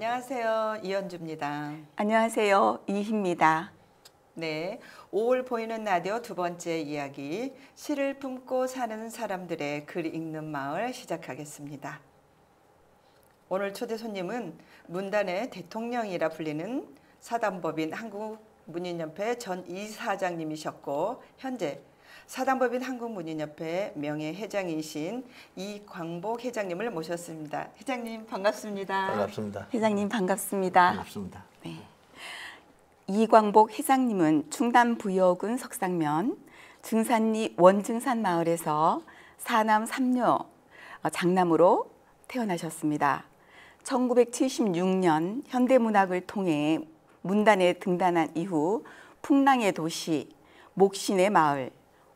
안녕하세요. 이현주입니다. 안녕하세요. 이희입니다. 네, 5월 보이는 라디오 두 번째 이야기, 시를 품고 사는 사람들의 글 읽는 마을 시작하겠습니다. 오늘 초대 손님은 문단의 대통령이라 불리는 사단법인 한국문인협회 전 이사장님이셨고 현재 사단법인 한국문인협회 명예회장이신 이광복 회장님을 모셨습니다. 회장님 반갑습니다. 반갑습니다. 회장님 반갑습니다. 반갑습니다. 네. 이광복 회장님은 충남 부여군 석상면 증산리 원증산 마을에서 사남 3녀 장남으로 태어나셨습니다. 1976년 현대문학을 통해 문단에 등단한 이후 풍랑의 도시, 목신의 마을,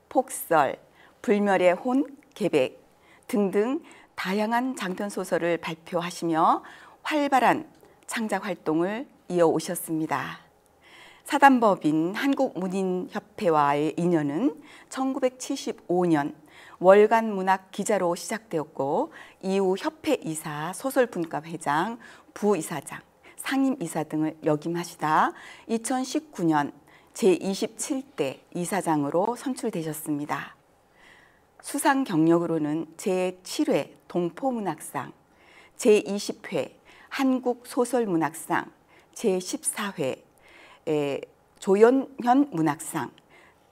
폭설, 불멸의 혼, 계백 등등 다양한 장편 소설을 발표하시며 활발한 창작 활동을 이어오셨습니다. 사단법인 한국문인협회와의 인연은 1975년 월간 문학 기자로 시작되었고 이후 협회 이사, 소설분과회장, 부이사장, 상임이사 등을 역임하시다 2019년 제27대 이사장으로 선출되셨습니다. 수상 경력으로는 제7회 동포문학상, 제20회 한국소설문학상, 제14회 조연현 문학상,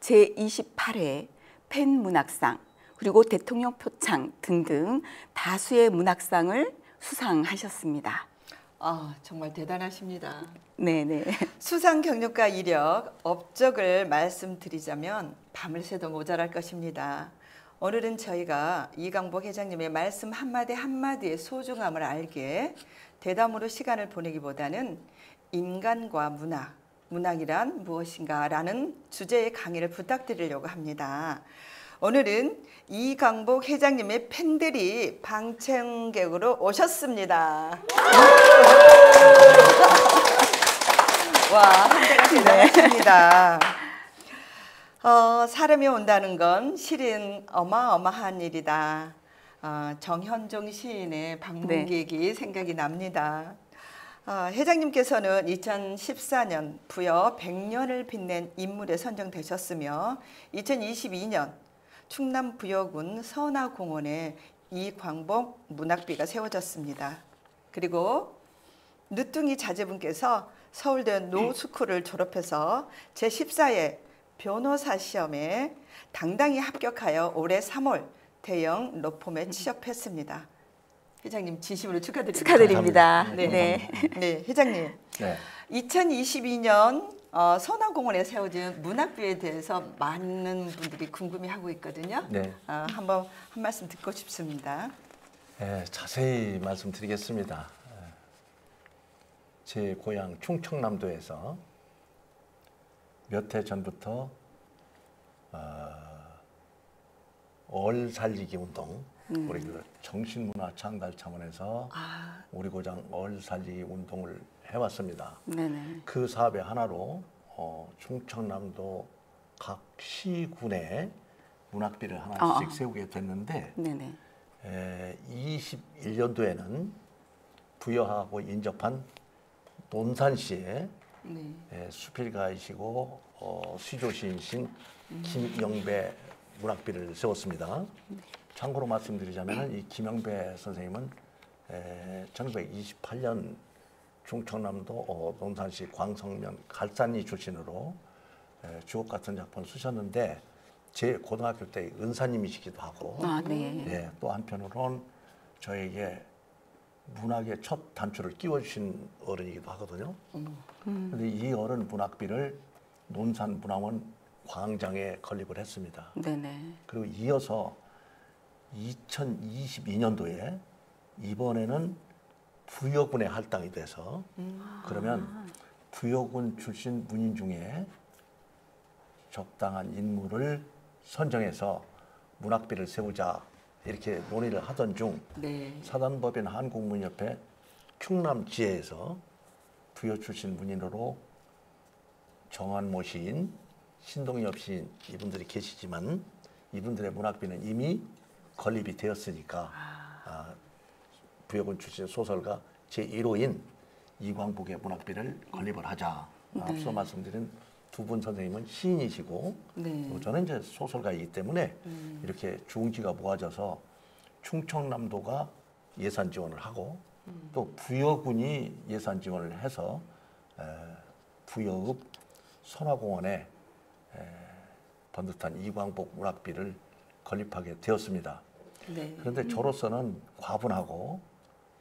제28회 펜문학상, 그리고 대통령 표창 등등 다수의 문학상을 수상하셨습니다. 정말 대단하십니다. 네네. 수상 경력과 이력, 업적을 말씀드리자면 밤을 새도 모자랄 것입니다. 오늘은 저희가 이광복 회장님의 말씀 한마디 한마디의 소중함을 알게 대담으로 시간을 보내기보다는 인간과 문학, 문학이란 무엇인가 라는 주제의 강의를 부탁드리려고 합니다. 오늘은 이광복 회장님의 팬들이 방청객으로 오셨습니다. 와, 한대가 대단하십니다. 사람이 온다는 건 실은 어마어마한 일이다. 정현종 시인의 방문객이 생각이 납니다. 회장님께서는 2014년 부여 100년을 빛낸 인물에 선정되셨으며 2022년 충남 부여군 선화공원에 이광복 문학비가 세워졌습니다. 그리고 늦둥이 자제분께서 서울대 노스쿨을 졸업해서 제14회 변호사 시험에 당당히 합격하여 올해 3월 대형 로펌에 취업했습니다. 회장님 진심으로 축하드립니다. 축하드립니다. 네, 네, 회장님. 네. 2022년 선화공원에 세워진 문학비에 대해서 많은 분들이 궁금해하고 있거든요. 네. 한번 한 말씀 듣고 싶습니다. 네, 자세히 말씀드리겠습니다. 제 고향 충청남도에서 몇 해 전부터 얼살리기 운동, 우리 그 정신문화 창달 차원에서 우리 고장 얼살리기 운동을 해왔습니다. 네네. 그 사업의 하나로 충청남도 각 시군에 문학비를 하나씩 세우게 됐는데 21년도에는 부여하고 인접한 논산시에 수필가이시고 시조시인신 김영배 문학비를 세웠습니다. 참고로 말씀드리자면 이 김영배 선생님은 1928년 충청남도 논산시 광성면 갈산리 출신으로 주옥 같은 작품을 쓰셨는데 제 고등학교 때 은사님이시기도 하고 또 한편으로는 저에게 문학의 첫 단추를 끼워주신 어른이기도 하거든요. 그런데 이 어른 문학비를 논산문화원 광장에 건립을 했습니다. 그리고 이어서 2022년도에 이번에는 부여군에 할당이 돼서 그러면 부여군 출신 문인 중에 적당한 인물을 선정해서 문학비를 세우자 이렇게 논의를 하던 중 사단법인 한국문인협회 충남지회에서 부여 출신 문인으로 정한모 시인, 신동엽 시인 이분들이 계시지만 이분들의 문학비는 이미 건립이 되었으니까 부여군 출신 소설가 제1호인 이광복의 문학비를 건립을 하자. 앞서 말씀드린 두 분 선생님은 시인이시고 또 저는 이제 소설가이기 때문에 이렇게 중지가 모아져서 충청남도가 예산 지원을 하고 또 부여군이 예산 지원을 해서 부여읍 선화공원에 번듯한 이광복 문학비를 건립하게 되었습니다. 네. 그런데 저로서는 과분하고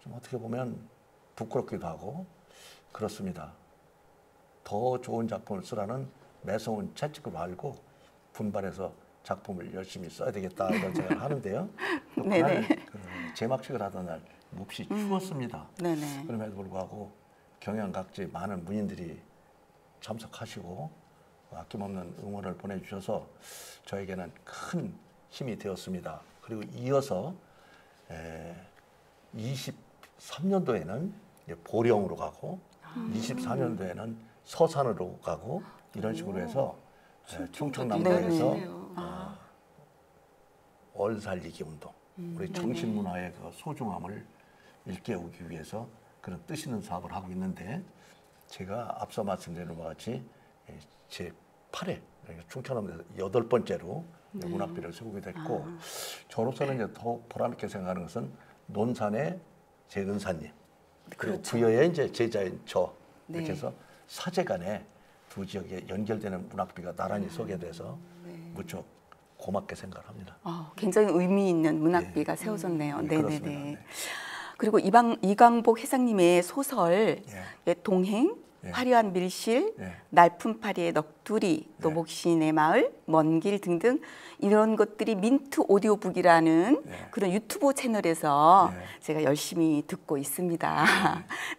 좀 어떻게 보면 부끄럽기도 하고 그렇습니다. 더 좋은 작품을 쓰라는 매서운 채찍을 알고 분발해서 작품을 열심히 써야 되겠다 이런 생각을 하는데요. 그날 제막식을 하던 날 몹시 추웠습니다. 그럼에도 불구하고 경양각지 많은 문인들이 참석하시고 아낌없는 응원을 보내주셔서 저에게는 큰 힘이 되었습니다. 그리고 이어서 23년도에는 보령으로 가고 24년도에는 서산으로 가고 이런 식으로 해서 충청남도에서 얼살리기 운동, 우리 정신문화의 그 소중함을 일깨우기 위해서 그런 뜻 있는 사업을 하고 있는데 제가 앞서 말씀드린 바와 같이 제 8회 충청남도에서 8번째로 문학비를 세우게 됐고 저로서는 이제 더욱 보람있게 생각하는 것은 논산의 제 은사님 그리고 부여의 이제 제자인 저 이렇게 해서 사제간에 두 지역에 연결되는 문학비가 나란히 서게 돼서 무척 고맙게 생각합니다. 굉장히 의미 있는 문학비가 세워졌네요. 네네네. 그리고 이광복 회장님의 소설 동행, 화려한 밀실, 날품파리의 넋두리, 또 목신의 마을, 먼 길 등등 이런 것들이 민트 오디오북이라는 그런 유튜브 채널에서 제가 열심히 듣고 있습니다.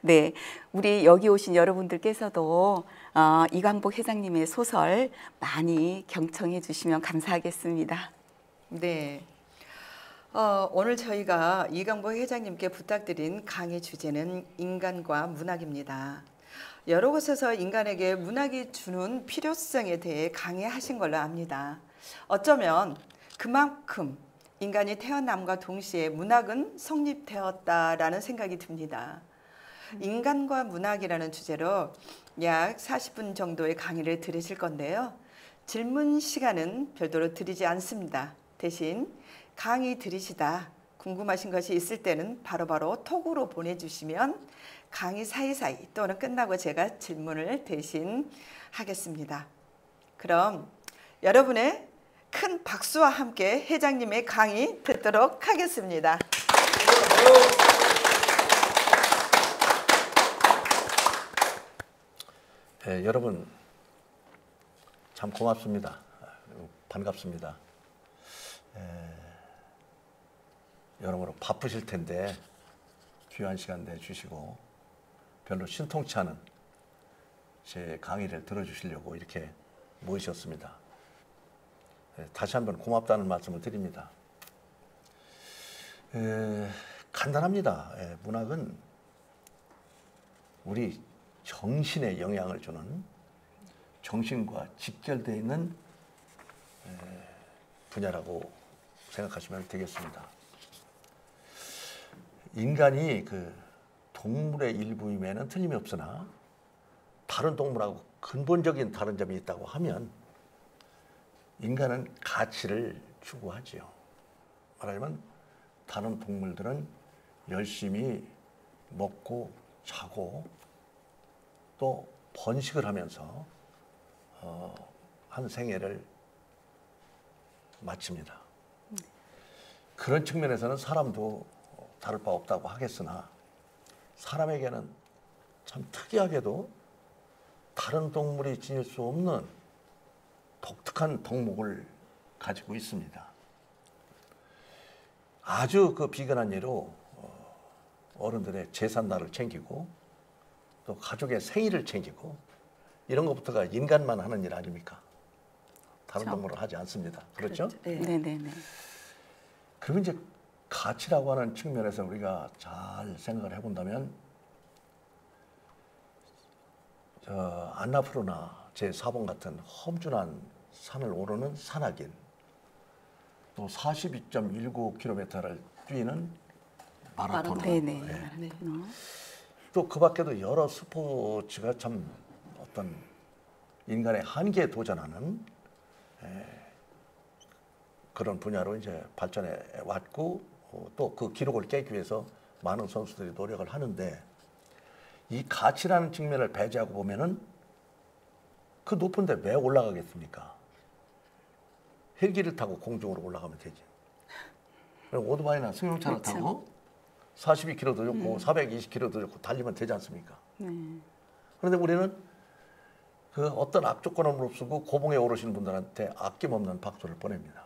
네, 우리 여기 오신 여러분들께서도 이광복 회장님의 소설 많이 경청해 주시면 감사하겠습니다. 네. 오늘 저희가 이광복 회장님께 부탁드린 강의 주제는 인간과 문학입니다. 여러 곳에서 인간에게 문학이 주는 필요성에 대해 강의하신 걸로 압니다. 어쩌면 그만큼 인간이 태어남과 동시에 문학은 성립되었다라는 생각이 듭니다. 인간과 문학이라는 주제로 약 40분 정도의 강의를 들으실 건데요. 질문 시간은 별도로 드리지 않습니다. 대신 강의 들으시다 궁금하신 것이 있을 때는 바로바로 톡으로 보내주시면 강의 사이사이 또는 끝나고 제가 질문을 대신 하겠습니다. 그럼 여러분의 큰 박수와 함께 회장님의 강의 듣도록 하겠습니다. 네, 여러분 참 고맙습니다. 반갑습니다. 여러모로 바쁘실 텐데 귀한 시간 내주시고 별로 신통치 않은 제 강의를 들어주시려고 이렇게 모이셨습니다. 다시 한번 고맙다는 말씀을 드립니다. 간단합니다. 문학은 우리 정신에 영향을 주는 정신과 직결되어 있는 분야라고 생각하시면 되겠습니다. 인간이 그 동물의 일부임에는 틀림이 없으나 다른 동물하고 근본적인 다른 점이 있다고 하면 인간은 가치를 추구하지요. 말하자면 다른 동물들은 열심히 먹고 자고 또 번식을 하면서 한 생애를 마칩니다. 그런 측면에서는 사람도 다를 바 없다고 하겠으나 사람에게는 참 특이하게도 다른 동물이 지닐 수 없는 독특한 덕목을 가지고 있습니다. 아주 그 비근한 예로 어른들의 제삿날을 챙기고 또 가족의 생일을 챙기고 이런 것부터가 인간만 하는 일 아닙니까? 다른 동물은 하지 않습니다. 그렇죠? 네네네. 그리고 이제 가치라고 하는 측면에서 우리가 잘 생각을 해본다면 안나푸르나 제4번 같은 험준한 산을 오르는 산악인 또 42.19km를 뛰는 마라톤 또 그 밖에도 여러 스포츠가 참 어떤 인간의 한계에 도전하는 그런 분야로 이제 발전해 왔고 또 그 기록을 깨기 위해서 많은 선수들이 노력을 하는데 이 가치라는 측면을 배제하고 보면은 그 높은데 왜 올라가겠습니까? 헬기를 타고 공중으로 올라가면 되지. 오토바이나 승용차를 그렇죠. 타고 42km도 좋고 420km도 좋고 달리면 되지 않습니까? 그런데 우리는 그 어떤 악조건을 무릅쓰고 고봉에 오르시는 분들한테 아낌없는 박수를 보냅니다.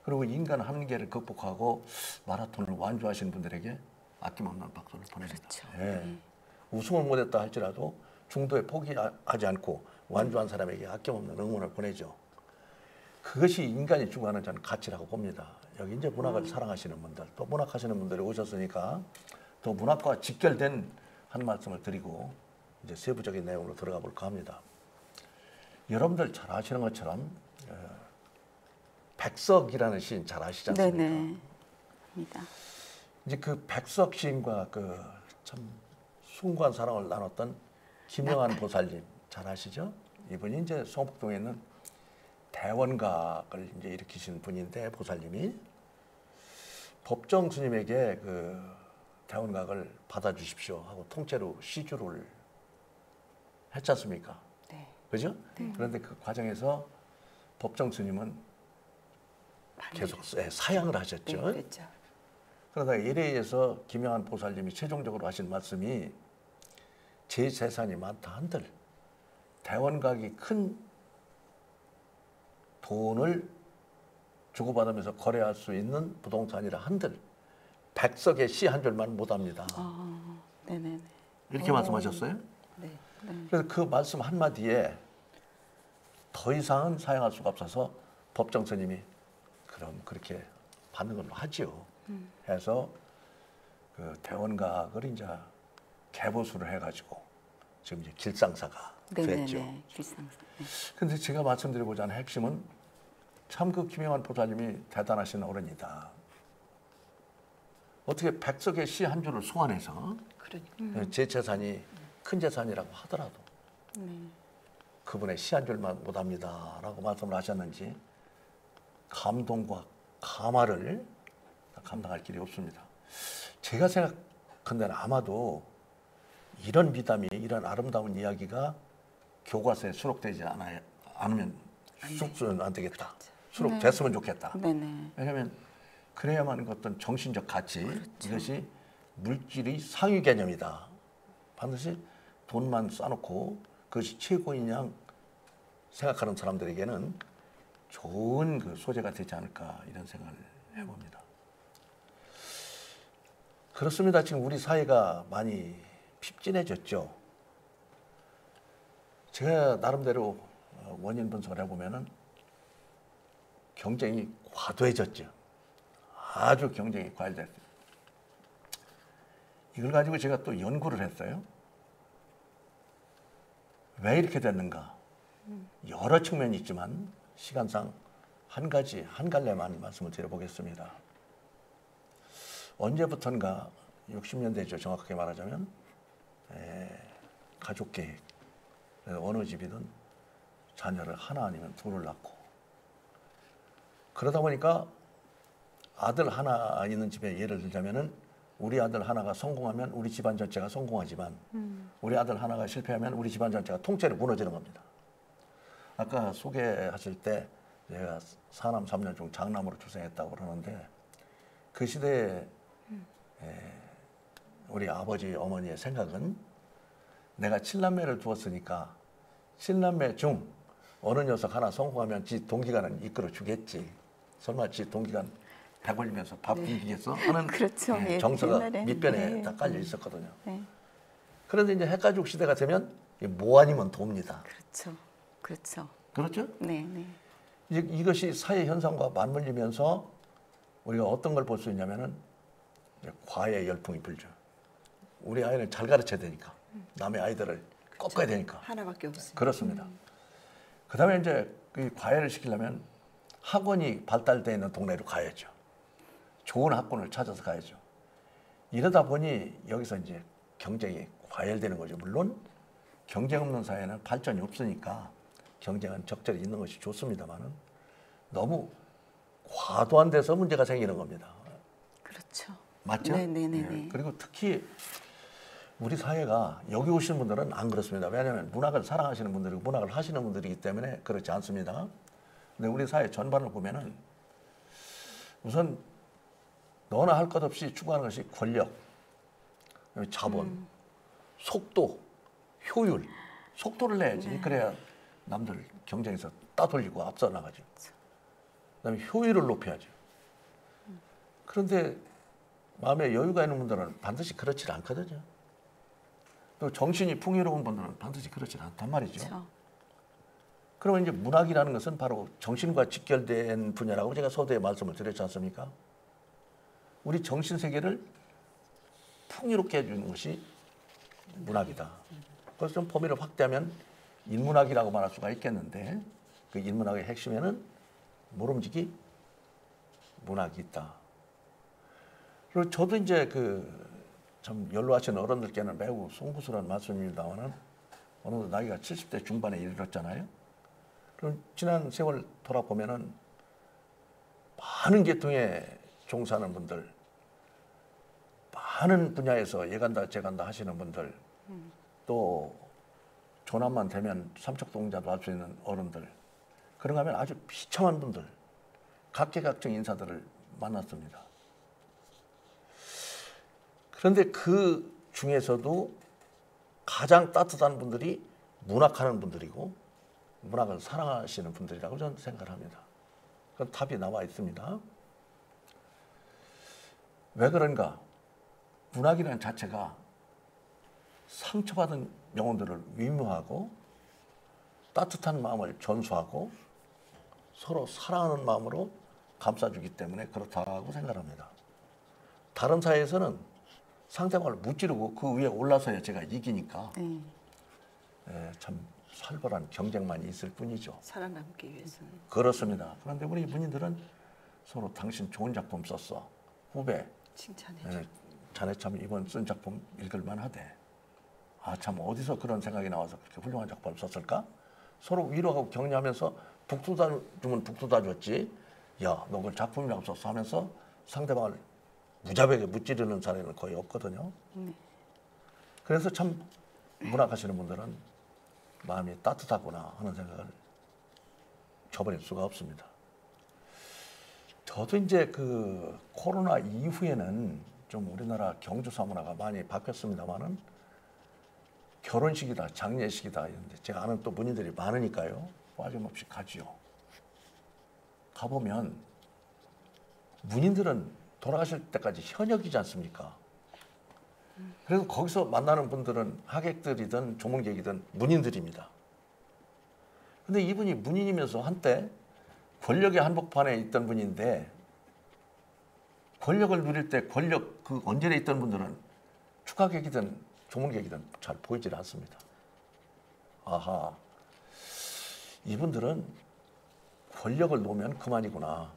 그리고 인간 한계를 극복하고 마라톤을 완주하시는 분들에게 아낌없는 박수를 보냅니다. 그렇죠. 예. 우승을 못했다 할지라도 중도에 포기하지 않고 완주한 사람에게 아낌없는 응원을 보내죠. 그것이 인간이 추구하는 저는 가치라고 봅니다. 여기 이제 문학을 사랑하시는 분들, 또 문학하시는 분들이 오셨으니까 또 문학과 직결된 한 말씀을 드리고 이제 세부적인 내용으로 들어가 볼까 합니다. 여러분들 잘 아시는 것처럼 백석이라는 시인 잘 아시지 않습니까? 네네. 입니다. 이제 그 백석 시인과 그 참 숭고한 사랑을 나눴던 김영한 보살님 잘 아시죠? 이분이 이제 성북동에 있는 대원각을 이제 일으키신 분인데 보살님이 법정 스님에게 그 대원각을 받아주십시오 하고 통째로 시주를 했지 않습니까? 네. 그죠? 그런데 그 과정에서 법정 스님은 계속 사양을 하셨죠. 네, 그렇죠. 그러다가 이에 의해서 김영한 보살님이 최종적으로 하신 말씀이 제 재산이 많다 한들 대원각이 큰 돈을 주고받으면서 거래할 수 있는 부동산이라 한들 백석의 시 한 줄만 못합니다. 네네네. 이렇게 말씀하셨어요. 네. 그래서 그 말씀 한마디에 더 이상은 사양할 수가 없어서 법정 스님이 그럼 그렇게 받는 걸로 하지요. 해서 그 대원각을 이제 개보수를 해가지고 지금 이제 길상사가 됐죠. 네네네. 길상사. 네. 근데 제가 말씀드리고자 하는 핵심은 참 그 김영한 보살님이 대단하신 어른이다. 어떻게 백석의 시 한 줄을 소환해서 그러니까. 제 재산이 큰 재산이라고 하더라도 그분의 시 한 줄만 못합니다라고 말씀을 하셨는지 감동과 감화를 감당할 길이 없습니다. 제가 생각한데는 아마도 이런 미담이 이런 아름다운 이야기가 교과서에 수록되지 않으면 수록은 안 되겠다. 수록됐으면 좋겠다. 네네. 왜냐하면 그래야만 어떤 정신적 가치 이것이 물질의 상위 개념이다. 반드시 돈만 쌓아놓고 그것이 최고인 양 생각하는 사람들에게는 좋은 그 소재가 되지 않을까 이런 생각을 해봅니다. 그렇습니다. 지금 우리 사회가 많이 핍진해졌죠. 제가 나름대로 원인 분석을 해보면은 경쟁이 과도해졌죠. 아주 경쟁이 과열됐어요. 이걸 가지고 제가 또 연구를 했어요. 왜 이렇게 됐는가? 여러 측면이 있지만 시간상 한 갈래만 말씀을 드려보겠습니다. 언제부턴가 60년대죠. 정확하게 말하자면 가족계획. 어느 집이든 자녀를 하나 아니면 둘을 낳고 그러다 보니까 아들 하나 있는 집에 예를 들자면은 우리 아들 하나가 성공하면 우리 집안 전체가 성공하지만 우리 아들 하나가 실패하면 우리 집안 전체가 통째로 무너지는 겁니다. 아까 소개하실 때 제가 4남 3녀 중 장남으로 출생했다고 그러는데 그 시대에 우리 아버지 어머니의 생각은 내가 7남매를 두었으니까 7남매 중 어느 녀석 하나 성공하면 지 동기간은 이끌어 주겠지. 설마 지 동기간 배 걸리면서 밥 굶기겠어? 하는 그렇죠. 예, 정서가 옛날에. 밑변에 네. 다 깔려 있었거든요. 네. 그런데 이제 핵가족 시대가 되면 뭐 아니면 돕니다. 그렇죠. 그렇죠. 그렇죠? 네, 네. 이것이 사회 현상과 맞물리면서 우리가 어떤 걸 볼 수 있냐면은 이제 과외 열풍이 불죠. 우리 아이를 잘 가르쳐야 되니까 남의 아이들을 꺾어야 되니까. 하나밖에 없어요. 그렇습니다. 그다음에 이제 그 과외를 시키려면 학원이 발달되어 있는 동네로 가야죠. 좋은 학원을 찾아서 가야죠. 이러다 보니 여기서 이제 경쟁이 과열되는 거죠. 물론 경쟁 없는 사회는 발전이 없으니까 경쟁은 적절히 있는 것이 좋습니다만은 너무 과도한 데서 문제가 생기는 겁니다. 그렇죠. 맞죠? 네네네. 그리고 특히 우리 사회가 여기 오시는 분들은 안 그렇습니다. 왜냐하면 문학을 사랑하시는 분들이고 문학을 하시는 분들이기 때문에 그렇지 않습니다. 근데 우리 사회 전반을 보면은 우선 너나 할 것 없이 추구하는 것이 권력, 자본, 속도, 효율, 속도를 내야지. 네. 그래야 남들 경쟁에서 따돌리고 앞서 나가죠. 그다음에 효율을 높여야죠. 그런데 마음에 여유가 있는 분들은 반드시 그렇지 않거든요. 또 정신이 풍요로운 분들은 반드시 그렇지 않단 말이죠. 그렇죠. 그러면 이제 문학이라는 것은 바로 정신과 직결된 분야라고 제가 서두에 말씀을 드렸지 않습니까? 우리 정신 세계를 풍요롭게 해주는 것이 문학이다. 그래서 좀 범위를 확대하면 인문학이라고 말할 수가 있겠는데 그 인문학의 핵심에는 모름지기 문학이 있다. 그리고 저도 이제 참 연로하신 어른들께는 매우 송구스러운 말씀입니다만은 어느덧 나이가 70대 중반에 이르렀잖아요. 그럼 지난 세월 돌아보면은 많은 계통에 종사하는 분들, 많은 분야에서 예간다 재간다 하시는 분들, 또 조남만 되면 삼척동자도 할 수 있는 어른들, 그런가 하면 아주 비참한 분들, 각계각층 인사들을 만났습니다. 그런데 그 중에서도 가장 따뜻한 분들이 문학하는 분들이고 문학을 사랑하시는 분들이라고 저는 생각을 합니다. 그 답이 나와 있습니다. 왜 그런가? 문학이라는 자체가 상처받은 영혼들을 위로하고 따뜻한 마음을 전수하고 서로 사랑하는 마음으로 감싸주기 때문에 그렇다고 생각합니다. 다른 사회에서는 상대방을 무찌르고 그 위에 올라서야 제가 이기니까 참 살벌한 경쟁만 있을 뿐이죠. 살아남기 위해서는. 그렇습니다. 그런데 우리 문인들은 서로 당신 좋은 작품 썼어. 후배. 칭찬해줘. 자네 참 이번 쓴 작품 읽을만 하대. 아, 참 어디서 그런 생각이 나와서 그렇게 훌륭한 작품을 썼을까? 서로 위로하고 격려하면서 북돋아 주면 북돋아 줬지. 야, 너 그 작품이라고 썼어 하면서 상대방을 무자비하게 무찌르는 사례는 거의 없거든요. 그래서 참 문학하시는 분들은 마음이 따뜻하구나 하는 생각을 저버릴 수가 없습니다. 저도 이제 그 코로나 이후에는 좀 우리나라 경주사 문화가 많이 바뀌었습니다만은 결혼식이다, 장례식이다 이런데 제가 아는 또 문인들이 많으니까요. 빠짐없이 가지요. 가보면 문인들은 돌아가실 때까지 현역이지 않습니까? 그래서 거기서 만나는 분들은 하객들이든 조문객이든 문인들입니다. 근데 이분이 문인이면서 한때 권력의 한복판에 있던 분인데 권력을 누릴 때 권력 그 언저리에 있던 분들은 축하객이든 조문객이든 잘 보이질 않습니다. 아하, 이분들은 권력을 놓으면 그만이구나.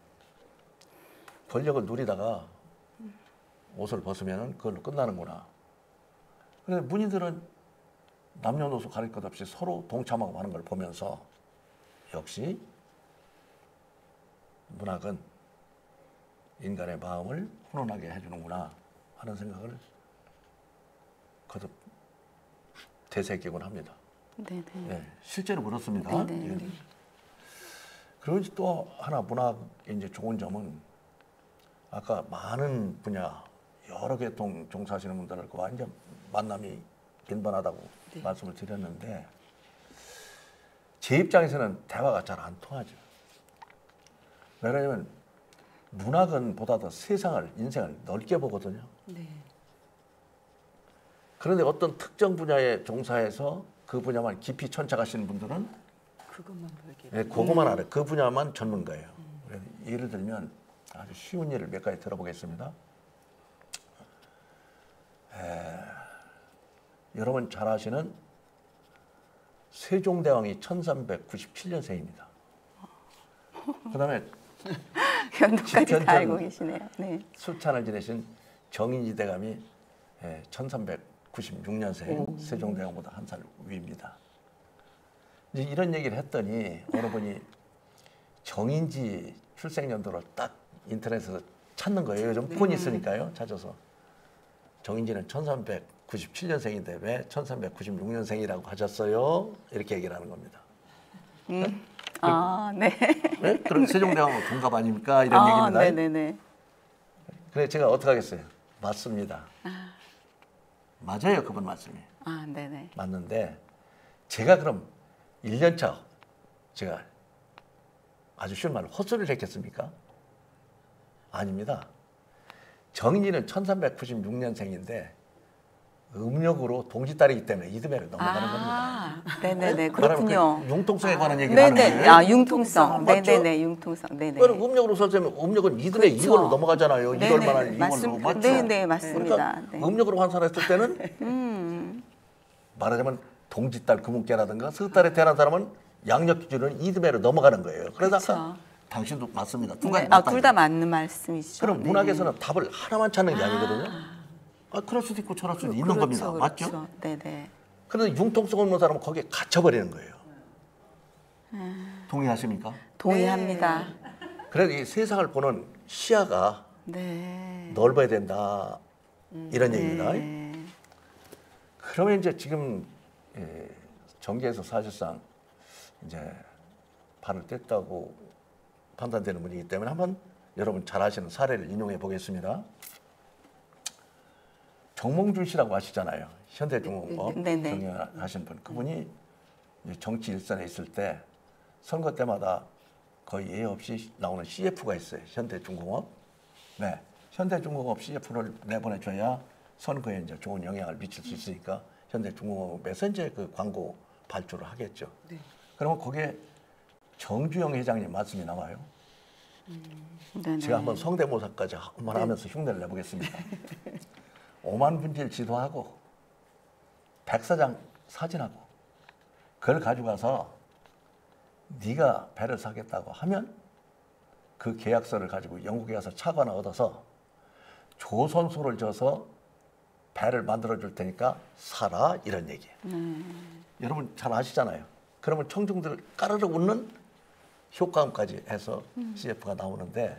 권력을 누리다가 옷을 벗으면 그걸로 끝나는구나. 그런데 문인들은 남녀노소 가릴 것 없이 서로 동참하고 하는 걸 보면서 역시 문학은 인간의 마음을 훈훈하게 해주는구나 하는 생각을 거듭 되새기곤 합니다. 네네. 네, 실제로 그렇습니다. 네네. 예. 그리고 또 하나 문학의 이제 좋은 점은 아까 많은 분야 여러 계통 종사하시는 분들과 완전 만남이 빈번하다고 말씀을 드렸는데 제 입장에서는 대화가 잘 안 통하죠. 왜냐하면 문학은 보다 더 세상을 인생을 넓게 보거든요. 네. 그런데 어떤 특정 분야에 종사해서 그 분야만 깊이 천착하시는 분들은 그것만 보게. 네, 그것만 알아요. 그 분야만 전문가예요. 예를 들면 아주 쉬운 예를 몇 가지 들어보겠습니다. 여러분 잘 아시는 세종대왕이 1397년생입니다. 그 다음에 연도까지 다 알고 계시네요. 네. 수찬을 지내신 정인지 대감이 96년생 세종대왕보다 한 살 위입니다. 이제 이런 얘기를 했더니 어느 분이 정인지 출생연도를 딱 인터넷에서 찾는 거예요. 요즘 폰이 있으니까요. 찾아서 정인지는 1397년생인데 왜 1396년생이라고 하셨어요? 이렇게 얘기를 하는 겁니다. 아, 네. 네? 그럼 세종대왕하고 동갑 아닙니까? 이런 얘기입니다. 네네네. 그래 제가 어떻게 하겠어요? 맞습니다. 맞아요. 그분 말씀이. 아, 네네. 맞는데 제가 그럼 1년차 제가 아주 쉬운 말로 헛소리를 했겠습니까? 아닙니다. 정인이는 1396년생인데 음력으로 동짓달이기 때문에 이듬해를 넘어가는 겁니다. 네네네. 말하면 그렇군요. 그 융통성에 관한 얘기를 하는 네네. 거예요. 아, 융통성. 맞죠? 네네네. 융통성. 네네. 그럼 음력으로 설정하면 음력은 이듬해 그렇죠. 2월로 넘어가잖아요. 네네. 2월만 2월로 맞죠? 네네, 맞습니다. 그러니까 네. 음력으로 환산했을 때는 말하자면 동짓달 금운께라든가 석달에 태어난 사람은 양력 기준은 이듬해로 넘어가는 거예요. 그래서 그쵸. 아까 당신도 맞습니다. 두 가지 네. 아, 맞다. 둘 다 맞는 말씀이시죠. 그럼 네네. 문학에서는 답을 하나만 찾는 게 아니거든요. 그럴 수도 있고 저럴 수도 있는 겁니다. 맞죠? 그렇죠. 네네. 그런데 융통성 없는 사람은 거기에 갇혀버리는 거예요. 동의하십니까? 동의합니다. 그래서 이 세상을 보는 시야가 네. 넓어야 된다. 이런 얘기입니다. 네. 그러면 이제 지금 정계에서 사실상 이제 발을 뗐다고 판단되는 분이기 때문에 한번 여러분 잘 아시는 사례를 인용해 보겠습니다. 정몽준 씨라고 아시잖아요. 현대중공업 네네. 경영하신 분. 그분이 이제 정치 일선에 있을 때 선거 때마다 거의 예외 없이 나오는 CF가 있어요. 현대중공업. 네. 현대중공업 CF를 내보내줘야 선거에 이제 좋은 영향을 미칠 수 있으니까 현대중공업에서 이제 그 광고 발주를 하겠죠. 네. 그러면 거기에 정주영 회장님 말씀이 나와요. 네네. 제가 한번 성대모사까지 한번 하면서 흉내를 내보겠습니다. 5만 분지를 지도하고 백사장 사진하고 그걸 가져가서 네가 배를 사겠다고 하면 그 계약서를 가지고 영국에 가서 차관을 얻어서 조선소를 져서 배를 만들어 줄 테니까 사라 이런 얘기예요. 여러분 잘 아시잖아요. 그러면 청중들 까르르 웃는 효과음까지 해서 CF가 나오는데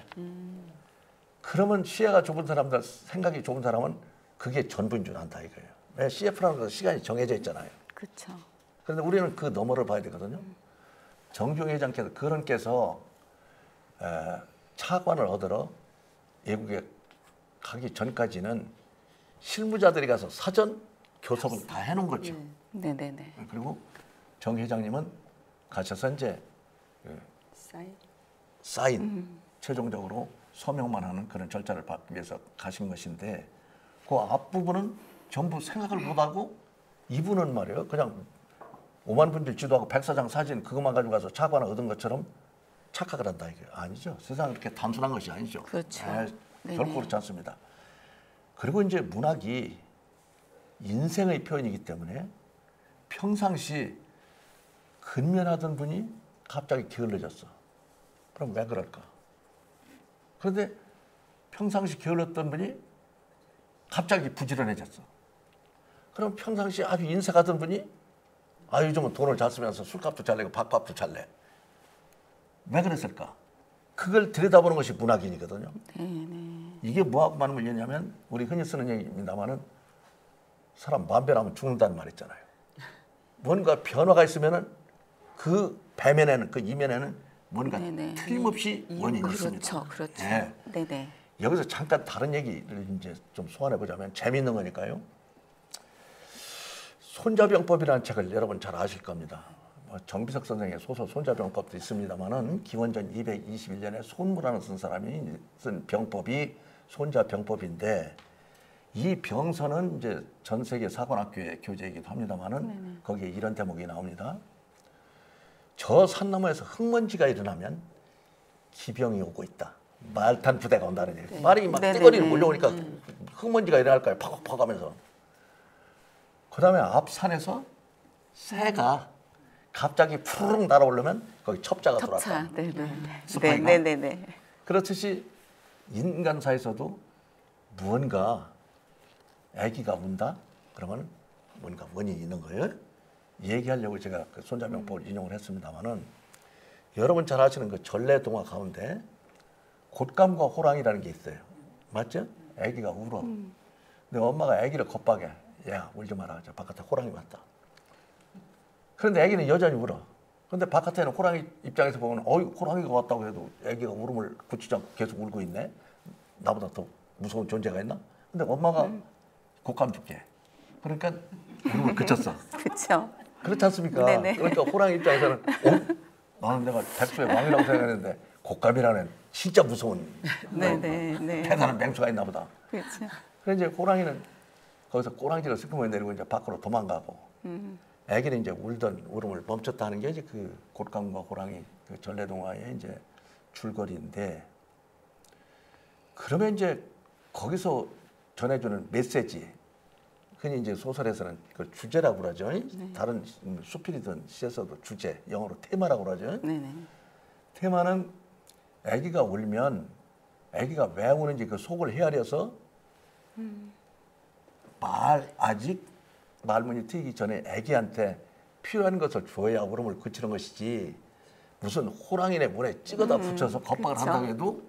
그러면 시야가 좁은 사람들, 생각이 좁은 사람은 그게 전부인 줄 안다 이거예요. 왜 CF라는 것은 시간이 정해져 있잖아요. 그렇죠. 그런데 우리는 그 너머를 봐야 되거든요. 정주영 회장께서 그런께서 차관을 얻으러 외국에 가기 전까지는 실무자들이 가서 사전 교섭을 다 해놓은 거죠. 네네네. 그리고 정 회장님은 가셔서 이제 사인 최종적으로 서명만 하는 그런 절차를 받기 위해서 가신 것인데 그 앞부분은 전부 생각을 못하고 이분은 말이에요. 그냥 5만 분들 지도하고 백사장 사진 그것만 가지고 가서 차관을 얻은 것처럼 착각을 한다 이게 아니죠. 세상은 그렇게 단순한 것이 아니죠. 그렇죠. 결코 그렇지 않습니다. 그리고 이제 문학이 인생의 표현이기 때문에 평상시 근면하던 분이 갑자기 게을러졌어. 그럼 왜 그럴까? 그런데 평상시 게을렀던 분이 갑자기 부지런해졌어. 그럼 평상시 아주 인색하던 분이 요즘은 돈을 잘 쓰면서 술값도 잘 내고 밥값도 잘 내. 왜 그랬을까? 그걸 들여다보는 것이 문학인이거든요. 이게 뭐하고 많은 관련이냐면 우리 흔히 쓰는 얘기입니다만은 사람 마음 변하면 죽는다는 말 있잖아요. 뭔가 변화가 있으면은 그 배면에는 그 이면에는 뭔가 틀림없이 원인이 있습니다. 그렇죠. 네. 네네. 여기서 잠깐 다른 얘기를 이제 좀 소환해 보자면 재미있는 거니까요. 손자병법이라는 책을 여러분 잘 아실 겁니다. 정비석 선생의 소설 손자병법도 있습니다만은 기원전 221년에 손무라는 쓴 사람이 쓴 병법이 손자병법인데 이 병서는 이제 전 세계 사관학교의 교재이기도 합니다만은 거기에 이런 대목이 나옵니다. 저 산 너머에서 흙먼지가 일어나면 기병이 오고 있다. 말탄 부대가 온다는 얘기. 말이 막 띠거리로 몰려오니까 흙먼지가 일어날 거예요. 팍팍 하면서. 그 다음에 앞산에서 새가 갑자기 푸르륵 날아오려면 거기 첩자가 들어왔다. 네네네. 그렇듯이 인간사에서도 무언가 아기가 운다, 그러면 뭔가 원인이 있는 거예요. 얘기하려고 제가 그 손자병법을 인용을 했습니다만은 여러분 잘 아시는 그 전래동화 가운데 곶감과 호랑이라는 게 있어요. 맞죠? 아기가 울어. 근데 엄마가 아기를 겁박해. 야, 울지 마라. 저 바깥에 호랑이 왔다. 그런데 아기는 여전히 울어. 근데 바깥에는 호랑이 입장에서 보면 호랑이가 왔다고 해도 아기가 울음을 그치지 않고 계속 울고 있네. 나보다 더 무서운 존재가 있나? 근데 엄마가 곶감 줄게. 그러니까 울음을 그쳤어. 그렇죠. 그렇지 않습니까? 네네. 그러니까 호랑이 입장에서는 나는 내가 백수의 왕이라고 생각했는데 곶감이라는 진짜 무서운 네네. 대단한 맹수가 있나 보다. 그렇죠. 그래서 이제 호랑이는 거기서 꼬랑지를 슬픔을 내리고 이제 밖으로 도망가고 애기는 이제 울던 울음을 멈췄다 하는 게 이제 그 곶감과 호랑이 그 전래동화의 이제 줄거리인데 그러면 이제 거기서 전해주는 메시지 흔히 이제 소설에서는 그 주제라고 그러죠. 다른 수필이든 시에서도 주제, 영어로 테마라고 그러죠. 네네. 테마는 아기가 울면 아기가 왜 우는지 그 속을 헤아려서 아직 말문이 트이기 전에 아기한테 필요한 것을 줘야 울음을 그치는 것이지 무슨 호랑이네 물에 찍어다 붙여서 겁박을 그렇죠. 한다고 해도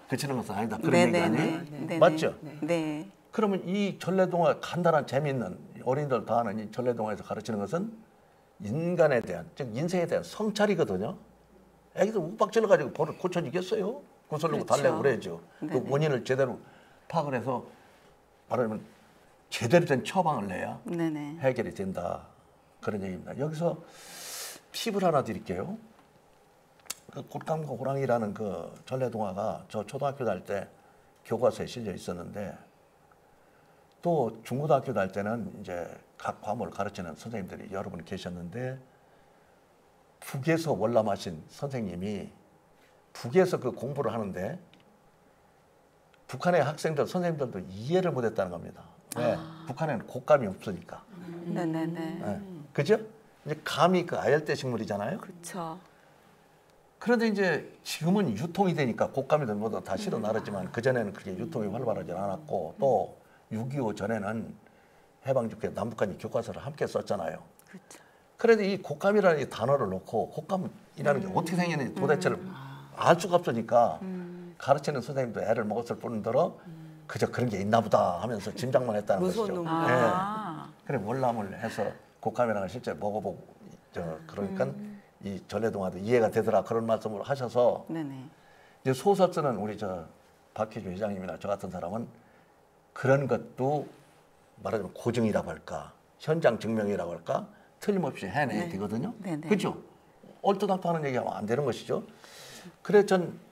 그치는 것은 아니다. 그런 네네네. 얘기 아니에요? 네네. 맞죠? 네. 그러면 이 전래동화 간단한 재미있는 어린이들 다 아는 이 전래동화에서 가르치는 것은 인간에 대한 즉 인생에 대한 성찰이거든요. 애기들 욱박질러 가지고 벌을 고쳐지겠어요? 구슬르고 그렇죠. 달래고 그래야죠. 그 네네. 원인을 제대로 파악을 해서 말하자면 제대로 된 처방을 내야 네네. 해결이 된다. 그런 얘기입니다. 여기서 팁을 하나 드릴게요. 그 곶감과 호랑이라는 그 전래동화가 저 초등학교 다닐 때 교과서에 실려 있었는데 또 중고등학교 다닐 때는 이제 각 과목을 가르치는 선생님들이 여러 분 계셨는데 북에서 월남하신 선생님이 북에서 그 공부를 하는데 북한의 학생들, 선생님들도 이해를 못했다는 겁니다. 왜? 북한에는 곶감이 없으니까. 네네네. 네. 그죠? 이제 감이 그 아열대 식물이잖아요. 그렇죠. 그런데 이제 지금은 유통이 되니까 곶감이든 뭐든 다 실어 나르지만 그전에는 그렇게 유통이 활발하지 않았고 또 6.25 전에는 해방직후에 남북한이 교과서를 함께 썼잖아요. 그렇죠. 그런데 이 곶감이라는 이 단어를 놓고 곶감이라는 게 어떻게 생겼는지 도대체를 알 수가 없으니까 가르치는 선생님도 애를 먹었을 뿐더러 그저 그런 게 있나 보다 하면서 짐작만 했다는 무서운 것이죠. 놈이다. 아. 그래 월남을 해서 곶감이라는 걸 실제 먹어보고 그러니까 이 전래동화도 이해가 되더라 그런 말씀을 하셔서 네네. 이제 소설 쓰는 우리 저 박혜주 회장님이나 저 같은 사람은 그런 것도 말하자면 고증이라고 할까 현장 증명이라고 할까 틀림없이 해내야 되거든요. 네네. 그렇죠? 얼토당토 하는 얘기하면 안 되는 것이죠. 그래서 전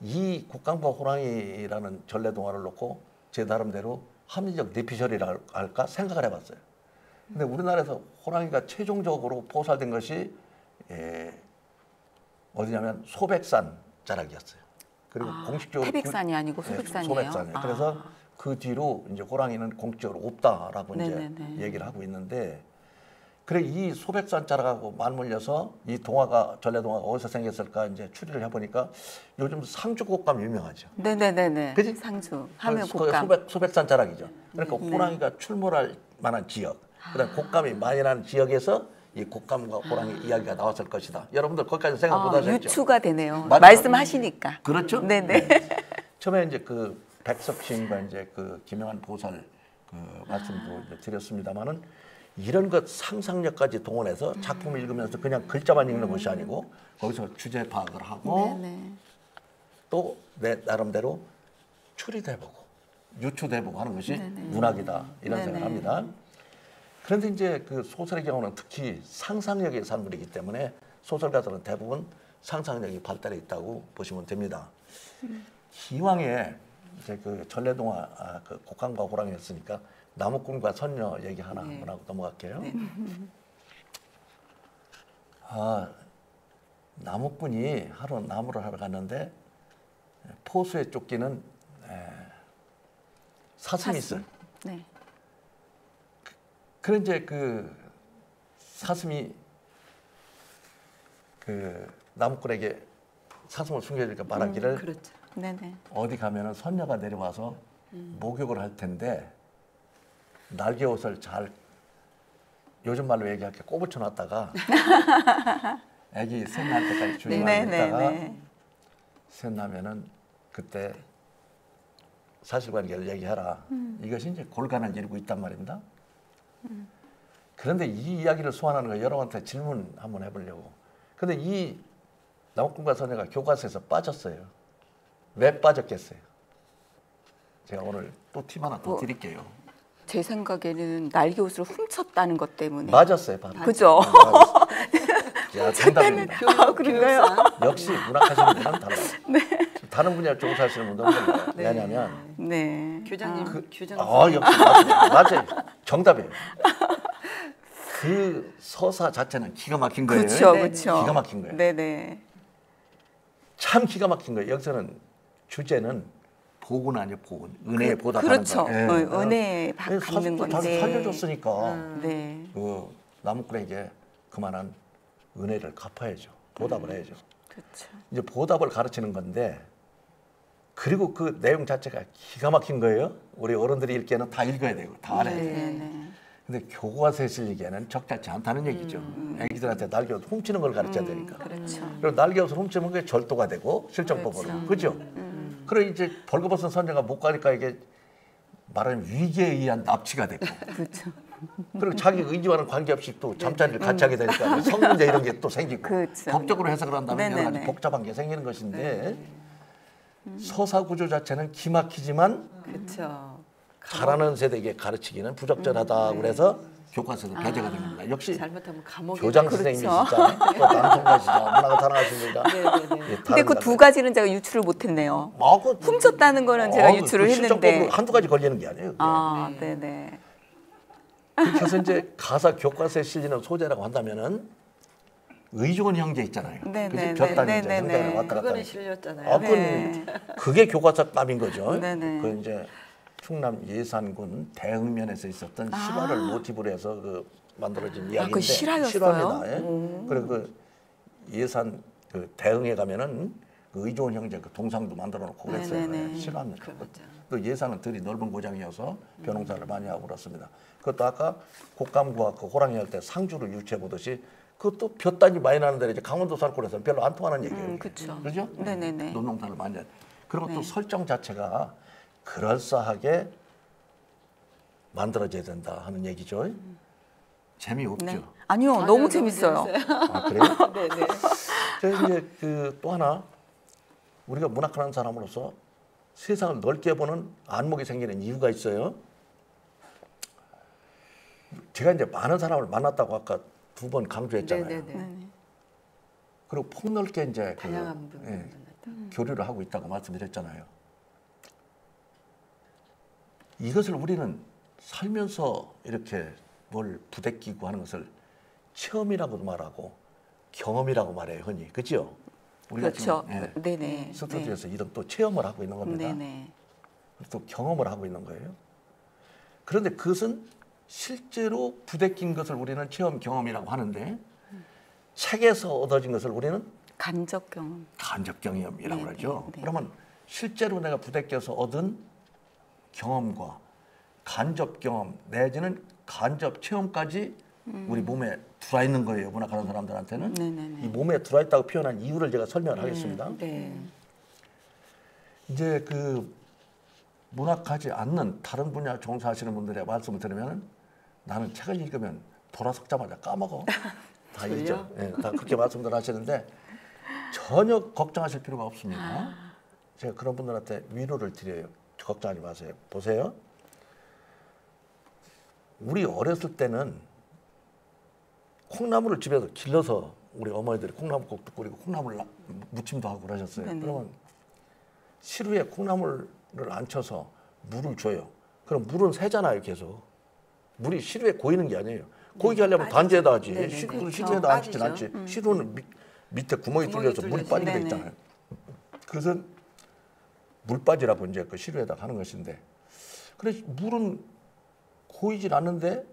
이 곶감과 호랑이라는 전래동화를 놓고 제 나름대로 합리적 내피셜이라 할까 생각을 해봤어요. 근데 우리나라에서 호랑이가 최종적으로 포살된 것이 어디냐면 소백산 자락이었어요. 그리고 공식적으로 태백산이 아니고 소백산이에요. 소백산이에요. 그래서 그 뒤로 이제 호랑이는 공식적으로 없다라고 네네네. 이제 얘기를 하고 있는데 그래 이 소백산 자락하고 맞물려서 이 동화가 전래동화가 어디서 생겼을까 이제 추리를 해보니까 요즘 상주 곶감 유명하죠. 네네네네. 그지? 상주 하면 그 곶감. 소백산 자락이죠. 그러니까 호랑이가 출몰할 만한 지역, 그다음 곶감이 많이 나는 지역에서 이 곶감과 호랑이 이야기가 나왔을 것이다. 여러분들 거기까지 생각 못 하셨죠? 유추가 되네요. 맞죠? 말씀하시니까. 그렇죠? 네네. 처음에 이제 그 백석 시인과 이제 그 김영한 보살 그 말씀도 이제 드렸습니다만은 이런 것 상상력까지 동원해서 작품을 읽으면서 그냥 글자만 읽는 것이 아니고 거기서 주제 파악을 하고 네네. 또 내 나름대로 추리도 해보고 유추도 해보고 하는 것이 문학이다 이런 네네. 생각을 합니다. 그런데 이제 그 소설의 경우는 특히 상상력의 산물이기 때문에 소설가들은 대부분 상상력이 발달해 있다고 보시면 됩니다. 기왕에 이제 그 전래동화 그 곶감과 호랑이였으니까 나무꾼과 선녀 얘기 하나 한번 하고 넘어갈게요. 나무꾼이 하루 나무를 하러 갔는데 포수에 쫓기는 사슴이 있어요. 네. 그런 이제 그 사슴이 그 나무꾼에게 사슴을 숨겨주니까 말하기를 그렇죠. 네네. 어디 가면은 선녀가 내려와서 목욕을 할 텐데 날개 옷을 잘 요즘 말로 얘기할게 꼬부쳐 놨다가 애기 셋 날 때까지 주의만 있다가 셋 나면은 그때 사실관계를 얘기하라. 이것이 이제 골간을 이루고 있단 말입니다. 그런데 이 이야기를 소환하는 거 여러분한테 질문 한번 해보려고. 근데 이 나무꾼과 소녀가 교과서에서 빠졌어요. 왜 빠졌겠어요? 제가 오늘 또 팁 하나 더 드릴게요. 제 생각에는 날개 옷을 훔쳤다는 것 때문에. 맞았어요, 바로. 그죠? 야, 정답입니다. 그런가요? 역시 문학하시는 분은 달라요. 다른 분야 종사하시는 분들은 몰라요. 왜냐하면 교장님, 역시 맞아요. 정답이에요. 그 서사 자체는 기가 막힌 거예요. 그렇죠. 기가 막힌 거예요. 네네. 참 기가 막힌 거예요. 여기서는 주제는 복은 아니에요. 복은 은혜에 보답하는 그렇죠. 거. 은혜에 받는 건데. 살려줬으니까 네. 그 나무꾼에게 그만한 은혜를 갚아야죠. 보답을 해야죠. 그렇죠. 이제 보답을 가르치는 건데 그리고 그 내용 자체가 기가 막힌 거예요. 우리 어른들이 읽기에는 다 읽어야 되고 다 알아야 돼요. 근데 교과서에 실리기에는 적절치 않다는 얘기죠. 애기들한테 날개옷 훔치는 걸 가르쳐야 되니까. 그렇죠. 그리고 날개옷을 훔치면 그게 절도가 되고 실정법으로. 그렇죠? 그래 이제 벌거벗은 선녀가 못 가니까 이게 말하면 위기에 의한 납치가 되고. 그렇죠. 그리고 자기 의지와는 관계없이 또 잠자리를 같이 하게 되니까 성문제 이런 게 또 생기고. 그렇죠. 법적으로 해석을 한다면 여러 가지 복잡한 게 생기는 것인데 서사 구조 자체는 기막히지만 그렇죠. 잘하는 세대에게 가르치기는 부적절하다. 그래서 교과서에서 배제가 된 겁니다. 역시 잘못하면 감옥에 교장 선생님이 진짜 또 남성가시죠. 문화가 사랑하십니다. 근데 그 두 가지는 제가 유출을 못했네요. 훔쳤다는 거는 제가 유출을 했는데 한두 가지 걸리는 게 아니에요. 네네. 그래서 이제 가사 교과서에 실리는 소재라고 한다면은 의존 형제 있잖아요. 그지? 볕단이 이제 형제가 왔다 갔다. 그거는 실렸잖아요. 그게 교과서감인 거죠. 네네. 그 이제 충남 예산군 대흥면에서 있었던 실화를 모티브로 해서 그 만들어진 이야기인데 그 실화였어요? 실화입니다. 그리고 그 예산 그 대흥에 가면은 그 의존 형제 그 동상도 만들어 놓고 그랬어요. 실화입니다. 그 예산은 들이 넓은 고장이어서 벼농사를 많이 하고 그렇습니다. 그것도 아까 곶감과 그 호랑이 할 때 상주를 유추해 보듯이 그것도 볕단이 많이 나는 데는 이제 강원도 살코에서 별로 안 통하는 얘기예요. 그렇죠. 그렇죠? 네네네. 논농사를 많이 해. 그리고 또 설정 자체가 그럴싸하게 만들어져야 된다 하는 얘기죠. 재미없죠? 네. 아니요, 너무 재밌어요. 아, 그래요? 네네. 제가 이제 그 또 하나 우리가 문학하는 사람으로서 세상을 넓게 보는 안목이 생기는 이유가 있어요. 제가 이제 많은 사람을 만났다고 아까 2번 강조했잖아요. 그리고 폭넓게 이제 다양한 분들 교류를 하고 있다고 말씀드렸잖아요. 이것을 우리는 살면서 이렇게 뭘 부대끼고 하는 것을 체험이라고도 말하고 경험이라고 말해요, 흔히. 그렇죠? 우리가 그렇죠. 지금, 네네. 스튜디오에서 이런 또 체험을 하고 있는 겁니다. 네네. 또 경험을 하고 있는 거예요. 그런데 그것은 실제로 부대낀 것을 우리는 체험 경험이라고 하는데 책에서 얻어진 것을 우리는 간접 경험. 간접 경험이라고 그러죠. 그러면 실제로 내가 부대껴서 얻은 경험과 간접 경험 내지는 간접 체험까지 우리 몸에 들어와 있는 거예요. 문학하는 사람들한테는. 이 몸에 들어와 있다고 표현한 이유를 제가 설명을 하겠습니다. 이제 그 문학하지 않는 다른 분야 종사하시는 분들의 말씀을 들으면 나는 책을 읽으면 돌아서자마자 까먹어. 다 읽죠. 다 그렇게 말씀들 하시는데 전혀 걱정하실 필요가 없습니다. 제가 그런 분들한테 위로를 드려요. 걱정하지 마세요. 보세요. 우리 어렸을 때는 콩나물을 집에서 길러서 우리 어머니들이 콩나물국도 끓이고 콩나물 무침도 하고 그러셨어요. 그러면 시루에 콩나물을 안 쳐서 물을 줘요. 그럼 물은 새잖아요, 계속. 물이 시루에 고이는 게 아니에요. 고이게 하려면 단지에다 하지. 시루에다 안 치진 않지. 시루는 밑에 구멍이 뚫려서 물이 빠지게 돼 있잖아요. 그래서 물빠지라고 이제 그 시루에다 하는 것인데, 그래 물은 고이질 않는데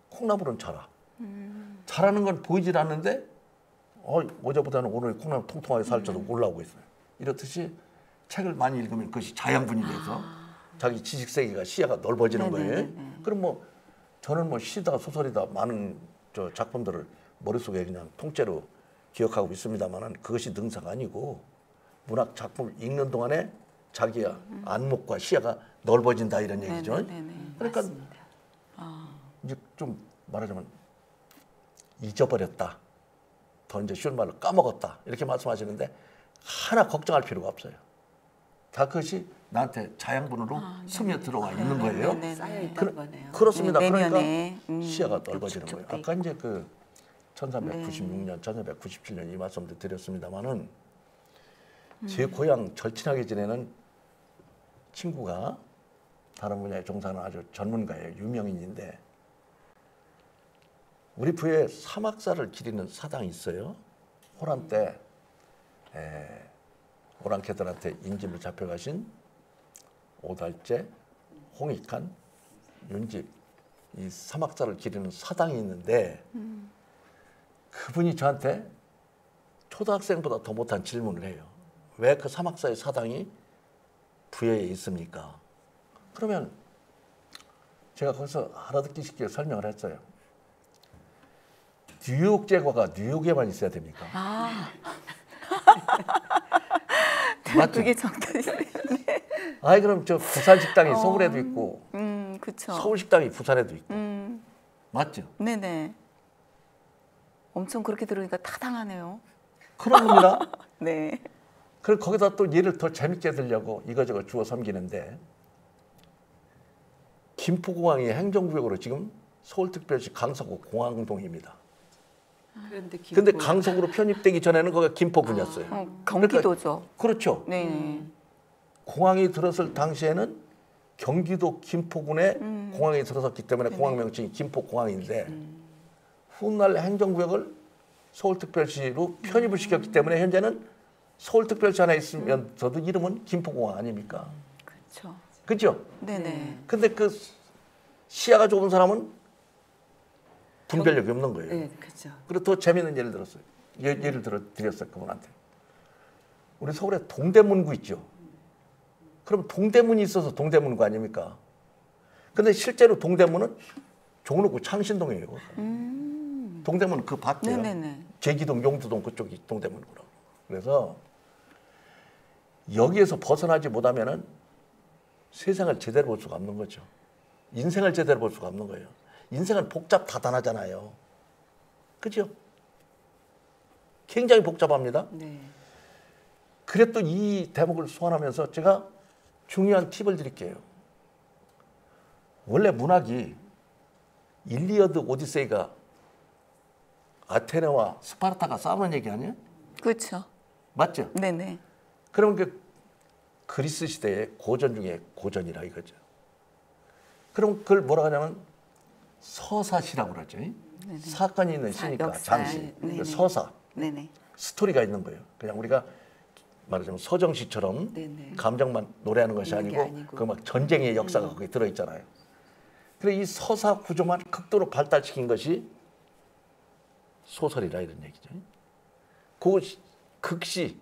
콩나물은 자라. 자라는 건 보이질 않는데 어제보다는 오늘 콩나물 통통하게 살쪄서 올라오고 있어요. 이렇듯이 책을 많이 읽으면 그것이 자양분이 돼서 자기 지식 세계가 시야가 넓어지는 거예요. 그럼 뭐 저는 뭐 시다 소설이다 많은 저 작품들을 머릿속에 그냥 통째로 기억하고 있습니다만은 그것이 능사가 아니고 문학 작품을 읽는 동안에 자기의 안목과 시야가 넓어진다 이런 얘기죠. 그러니까 이제 좀 말하자면 잊어버렸다. 더 이제 쉬운 말로 까먹었다. 이렇게 말씀하시는데 하나 걱정할 필요가 없어요. 다 그것이 나한테 자양분으로 스며들어와 있는 거예요. 쌓여 있다는 거네요. 그렇습니다. 그러니까 내면에, 시야가 넓어지는 거예요. 축적돼 아까 이제 그 1396년, 1497년 이 말씀도 드렸습니다만은 제 고향 절친하게 지내는 친구가 다른 분야에 종사하는 아주 전문가예요. 유명인인데 우리 부에 사막사를 기리는 사당이 있어요. 호란 때 오랑캐들한테 인질로 잡혀가신 오달재, 홍익한, 윤집 이 사막사를 기리는 사당이 있는데 그분이 저한테 초등학생보다 더 못한 질문을 해요. 왜 그 사막사의 사당이 부여에 있습니까? 그러면 제가 거기서 알아듣기 쉽게 설명을 했어요. 뉴욕 제과가 뉴욕에만 있어야 됩니까? 맞죠? 그게 정답이네. 아이 그럼 저 부산 식당이 서울에도 있고 그쵸. 서울 식당이 부산에도 있고 맞죠? 네네. 엄청 그렇게 들으니까 타당하네요. 그런 겁니다. 네. 그리고 거기다 또 얘를 더 재밌게 들려고 이거저거 주워 섬기는데 김포공항이 행정구역으로 지금 서울특별시 강서구 공항동입니다. 근데 강서구로 편입되기 전에는 거기가 김포군이었어요. 경기도죠. 그러니까, 그렇죠. 네. 공항이 들었을 당시에는 경기도 김포군에 공항이 들어섰기 때문에 공항 명칭이 김포공항인데 훗날 행정구역을 서울특별시로 편입을 시켰기 때문에 현재는 서울특별시 안에 있으면서도 이름은 김포공항 아닙니까? 그렇죠. 그렇죠? 네네. 근데 그 시야가 좁은 사람은 분별력이 없는 거예요. 네, 그렇죠. 그리고 더 재미있는 예를 들었어요. 예를 드렸어요 그분한테. 우리 서울에 동대문구 있죠. 그럼 동대문이 있어서 동대문구 아닙니까? 근데 실제로 동대문은 종로구 창신동이에요. 동대문은 그 밖에요. 네네네. 제기동, 용두동 그쪽이 동대문구라고. 그래서 여기에서 벗어나지 못하면은 세상을 제대로 볼 수가 없는 거죠. 인생을 제대로 볼 수가 없는 거예요. 인생은 복잡다단하잖아요. 그죠? 굉장히 복잡합니다. 네. 그래 또 이 대목을 소환하면서 제가 중요한 팁을 드릴게요. 원래 문학이 일리어드 오디세이가 아테네와 스파르타가 싸우는 얘기 아니에요? 그렇죠. 맞죠? 네네. 그럼 그 그리스 시대의 고전 중에 고전이라 이거죠. 그럼 그걸 뭐라 하냐면 서사시라고 그러죠. 네네. 사건이 있는 시니까 역사. 장시, 네네. 서사, 네네. 스토리가 있는 거예요. 그냥 우리가 말하자면 서정시처럼 네네. 감정만 노래하는 것이 아니고 그 막 전쟁의 역사가 거기에 들어있잖아요. 그래 이 서사 구조만 극도로 발달시킨 것이 소설이라 이런 얘기죠. 그 극시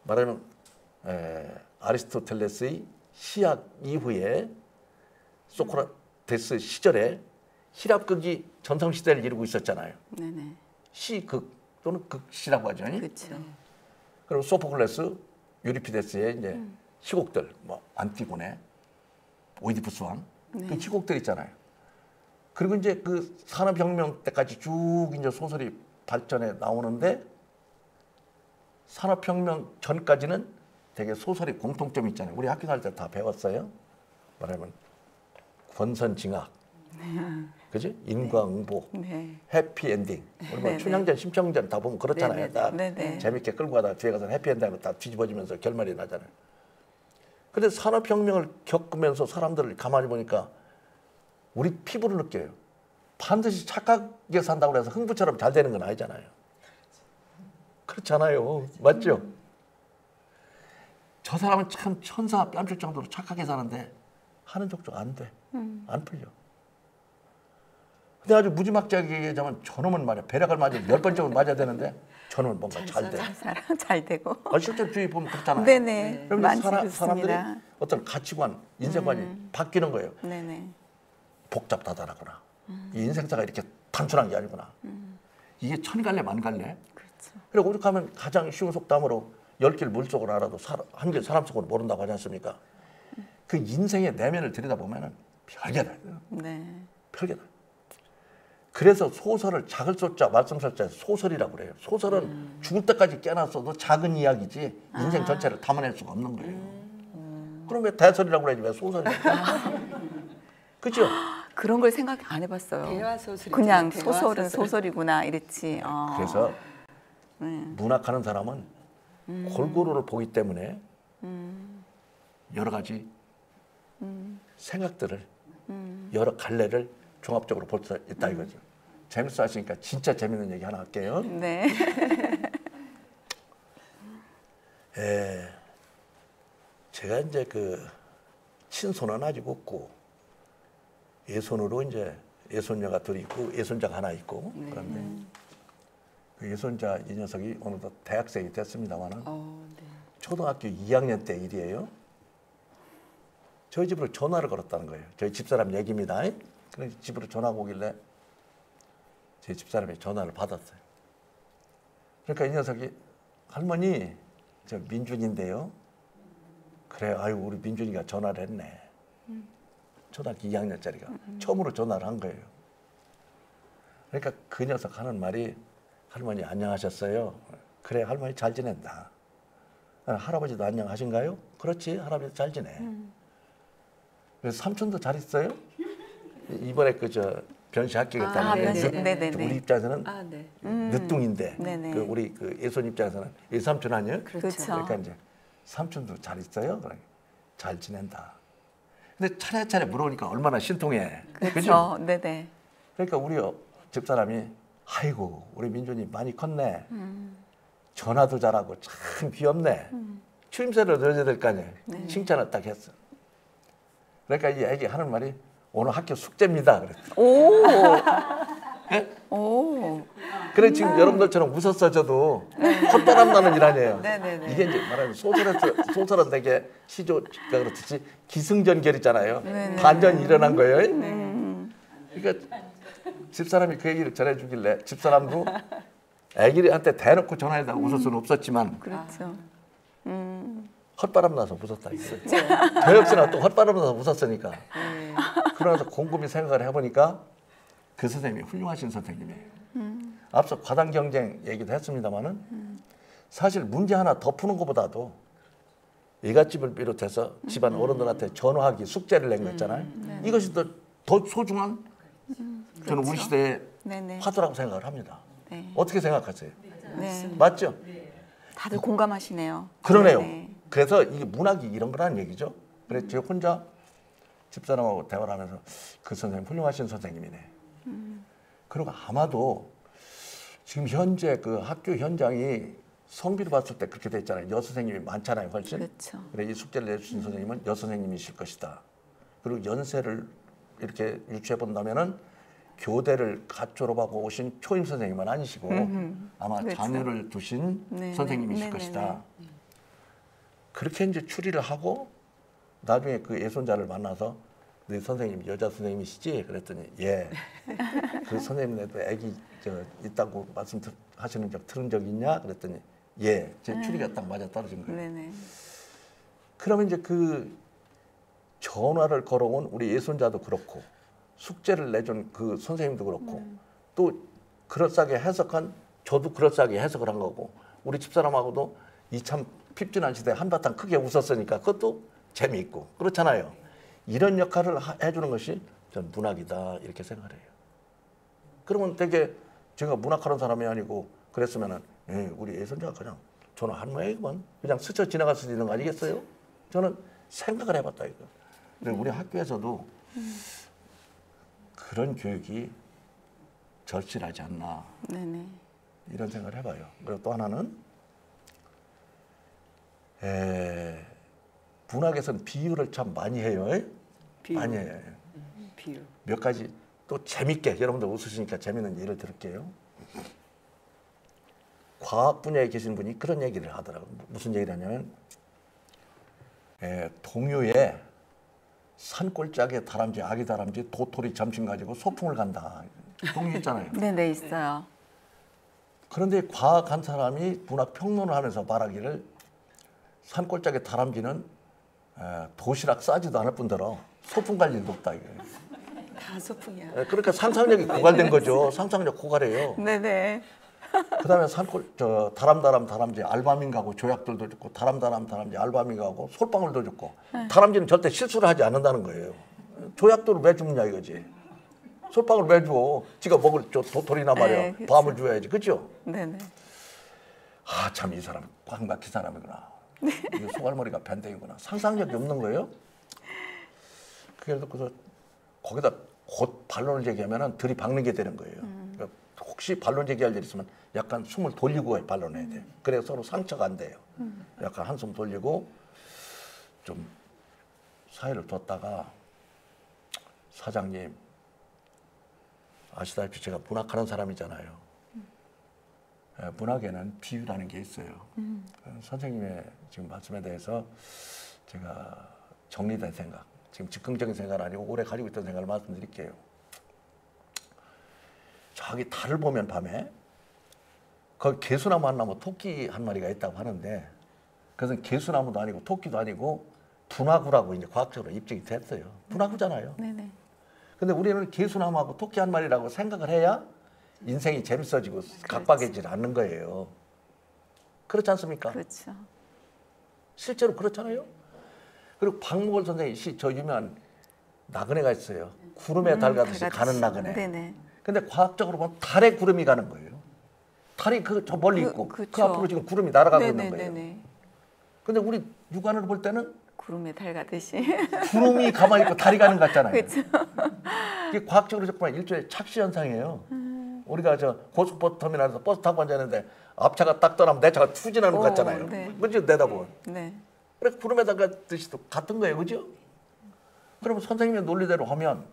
말하면 아리스토텔레스의 시학 이후에 소크라테스 시절에 히랍극이 전성시대를 이루고 있었잖아요. 네네. 시극 또는 극시라고 하죠. 그렇죠. 그리고 소포클레스, 유리피데스의 이제 시곡들, 뭐 안티고네, 오이디푸스 왕, 그 시곡들 있잖아요. 그리고 이제 그 산업혁명 때까지 쭉 이제 소설이 발전해 나오는데 산업혁명 전까지는 되게 소설이 공통점이 있잖아요. 우리 학교 갈 때 다 배웠어요. 말하면 권선징악, 그지? 인과응보, 해피엔딩. 우리 뭐 춘향전, 심청전 다 보면 그렇잖아요. 다 재밌게 끌고 가다가 뒤에 가서 해피엔딩하면 다 뒤집어지면서 결말이 나잖아요. 근데 산업혁명을 겪으면서 사람들을 가만히 보니까 우리 피부를 느껴요. 반드시 착하게 산다고 해서 흥부처럼 잘 되는 건 아니잖아요. 그렇잖아요. 맞죠? 저 사람은 참 천사 뺨칠 정도로 착하게 사는데 하는 족족 안 돼. 안 풀려. 근데 아주 무지막지하게 얘기하자면 저놈은 말이야 배락을 맞아 10번쯤은 맞아야 되는데 저놈은 뭔가 잘 돼. 잘 되고. 실제 주위 보면 그렇잖아요. 네네. 많이 사람들이 어떤 가치관, 인생관이 바뀌는 거예요. 네네. 복잡하다라구나. 이 인생사가 이렇게 단순한 게 아니구나. 이게 천갈래 만갈래. 그렇죠. 그리고 우리 가면 가장 쉬운 속담으로 10길 물속을 알아도 한 길 사람 속으로 모른다고 하지 않습니까? 그 인생의 내면을 들여다보면 별개다. 네. 별개다. 그래서 소설을 작을 소자 말씀 소자 소설이라고 그래요. 소설은 죽을 때까지 깨놨어도 작은 이야기지 인생 전체를 담아낼 수가 없는 거예요. 그럼 왜 대설이라고 그러지 왜 소설입니까? 그렇죠? 그런 걸 생각 안 해봤어요. 대화 소설이 그냥 소설은 소설이구나 이랬지. 그래서 문학하는 사람은 골고루를 보기 때문에 여러 가지 생각들을 여러 갈래를 종합적으로 볼 수 있다 이거죠. 재밌어 하시니까 진짜 재밌는 얘기 하나 할게요. 네. 제가 이제 그 친손은 아직 없고 예손으로 이제 예손녀가 둘이 있고 예손자가 하나 있고 그런데 그 예손자 이 녀석이 어느덧 대학생이 됐습니다만은 초등학교 2학년 때 일이에요. 저희 집으로 전화를 걸었다는 거예요. 저희 집사람 얘기입니다. 그래서 집으로 전화가 오길래 제 집사람이 전화를 받았어요. 그러니까 이 녀석이 할머니 저 민준인데요. 그래 아유 우리 민준이가 전화를 했네. 초등학교 2학년짜리가 처음으로 전화를 한 거예요. 그러니까 그 녀석 하는 말이 할머니 안녕하셨어요. 그래 할머니 잘 지낸다. 할아버지도 안녕하신가요? 그렇지 할아버지 잘 지내. 그래서 삼촌도 잘 있어요? 이번에 그 변시 합격했다는데 우리 입장에서는 늦둥인데 그 우리 그 예손 입장에서는 예삼촌 아니에요? 그렇죠. 그러니까 이제 삼촌도 잘 있어요? 그러니까 잘 지낸다. 근데 차례차례 물어보니까 얼마나 신통해. 그렇죠. 네네. 그러니까 우리 집사람이 아이고 우리 민준이 많이 컸네. 전화도 잘하고 참 귀엽네. 추임새를 넣어야 될 거 아니에요. 칭찬을 딱 했어. 그러니까 이 애기 하는 말이 오늘 학교 숙제입니다. 그랬어. 오. 네? 오. 그래 지금 여러분들처럼 웃었어 저도 헛바람 나는 일 아니에요. 네네네. 이게 이제 말하면 소설은 되게 시조가 그렇듯이 기승전결 있잖아요. 반전이 일어난 거예요. 그러니까 집사람이 그 얘기를 전해주길래 집사람도 애기한테 대놓고 전화해다가 웃을 수는 없었지만 그렇죠. 헛바람 나서 웃었다 이거예요. 저 역시나 또 헛바람 나서 웃었으니까. 그러면서 곰곰이 생각을 해보니까 그 선생님이 훌륭하신 선생님이에요. 앞서 과당 경쟁 얘기도 했습니다마는 사실 문제 하나 더 푸는 것보다도 이갓집을 비롯해서 집안 어른들한테 전화하기 숙제를 낸 거 있잖아요. 이것이 더 소중한 저는 우리 시대의 화두라고 생각을 합니다. 어떻게 생각하세요? 네. 맞죠? 다들 공감하시네요. 그러네요. 네. 그래서 이게 문학이 이런 거라는 얘기죠. 그래서 제가 혼자 집사람하고 대화를 하면서 그 선생님 훌륭하신 선생님이네. 그리고 아마도 지금 현재 그 학교 현장이 성비를 봤을 때 그렇게 됐잖아요. 여선생님이 많잖아요, 훨씬. 그렇죠. 그래 이 숙제를 내주신 선생님은 여선생님이실 것이다. 그리고 연세를 이렇게 유추해 본다면은 교대를 갓 졸업하고 오신 초임 선생님은 아니시고 아마 그렇죠. 자녀를 두신 선생님이실 것이다. 그렇게 이제 추리를 하고 나중에 그 예손자를 만나서 네 선생님 여자 선생님이시지? 그랬더니 예. 그 선생님네도 애기 있다고 말씀하시는 적 들은 적 있냐? 그랬더니 예. 제 추리가 딱 맞아 떨어진 거예요. 네네. 그러면 이제 그 전화를 걸어온 우리 예손자도 그렇고 숙제를 내준 그 선생님도 그렇고 또 그럴싸하게 해석한 저도 그럴싸하게 해석을 한 거고 우리 집사람하고도 이 참 핍진한 시대에 한바탕 크게 웃었으니까 그것도 재미있고 그렇잖아요. 이런 역할을 해주는 것이 전 문학이다 이렇게 생각을 해요. 그러면 되게 제가 문학하는 사람이 아니고 그랬으면은 우리 예선자가 그냥 저는 한 모양이구만 그냥 스쳐 지나갈 수도 있는 거 아니겠어요? 저는 생각을 해봤다 이거. 근데 우리 학교에서도 그런 교육이 절실하지 않나 이런 생각을 해봐요. 그리고 또 하나는 문학에서는 비유를 참 많이 해요. 비유. 많이 해요. 비유. 몇 가지 또 재밌게, 여러분들 웃으시니까 재밌는 예를 들을게요. 과학 분야에 계신 분이 그런 얘기를 하더라고요. 무슨 얘기를 하냐면 동요에 산골짜기에 다람쥐, 아기 다람쥐, 도토리 점심 가지고 소풍을 간다. 동요 있잖아요. 네네, 있어요. 그런데 과학한 사람이 문학 평론을 하면서 말하기를 산골짜기 다람쥐는 도시락 싸지도 않을 뿐더러 소풍 갈 일도 없다 이거예요. 다 소풍이야. 그러니까 상상력이 고갈된 거죠. 상상력 고갈해요. 네네. 그다음에 다람쥐 알바민가고 조약들도 줬고 다람쥐 알바민가고 솔방울도 줬고 다람쥐는 절대 실수를 하지 않는다는 거예요. 조약도를 왜 주느냐 이거지. 솔방울 왜 줘? 지가 먹을 도토리나 말이야. 네, 밤을 줘야지. 그렇죠? 네네. 아, 참 이 사람 꽉 막힌 사람이구나. 이거 소갈머리가 밴댕이구나. 상상력이 없는 거예요. 그래서 거기다 곧 반론을 제기하면 들이박는 게 되는 거예요. 그러니까 혹시 반론 제기할 일 있으면 약간 숨을 돌리고 반론해야 돼요. 그래야 서로 상처가 안 돼요. 약간 한숨 돌리고 좀 사이를 뒀다가 사장님 아시다시피 제가 문학하는 사람이잖아요. 문학에는 비유라는 게 있어요. 선생님의 지금 말씀에 대해서 제가 정리된 생각, 지금 즉흥적인 생각은 아니고 오래 가지고 있던 생각을 말씀드릴게요. 저기 달을 보면 밤에 거기 개수나무 한 나무 토끼 한 마리가 있다고 하는데 그것은 개수나무도 아니고 토끼도 아니고 분화구라고 이제 과학적으로 입증이 됐어요. 분화구잖아요. 네네. 근데 우리는 개수나무하고 토끼 한 마리라고 생각을 해야 인생이 재밌어지고 각박해지지 않는 거예요. 그렇지 않습니까? 그렇죠. 실제로 그렇잖아요. 그리고 박목월 선생님 시 저 유명한 나그네가 있어요. 구름에 달 가듯이 가는 나그네. 네네. 근데 과학적으로 보면 달에 구름이 가는 거예요. 달이 저 멀리 있고 그 앞으로 지금 구름이 날아가고 있는 거예요. 근데 우리 육안으로 볼 때는 구름에 달 가듯이 구름이 가만히 있고 달이 가는 것 같잖아요. 그렇죠. 이게 과학적으로 정말 일종의 착시 현상이에요. 우리가 저 고속버스 터미널에서 버스 타고 앉았는데 앞차가 딱 떠나면 내 차가 추진하는 것 같잖아요. 네. 그죠? 내다보면. 네. 그래 구름에다가 듯이 같은 거예요, 그죠? 그러면 선생님의 논리대로 하면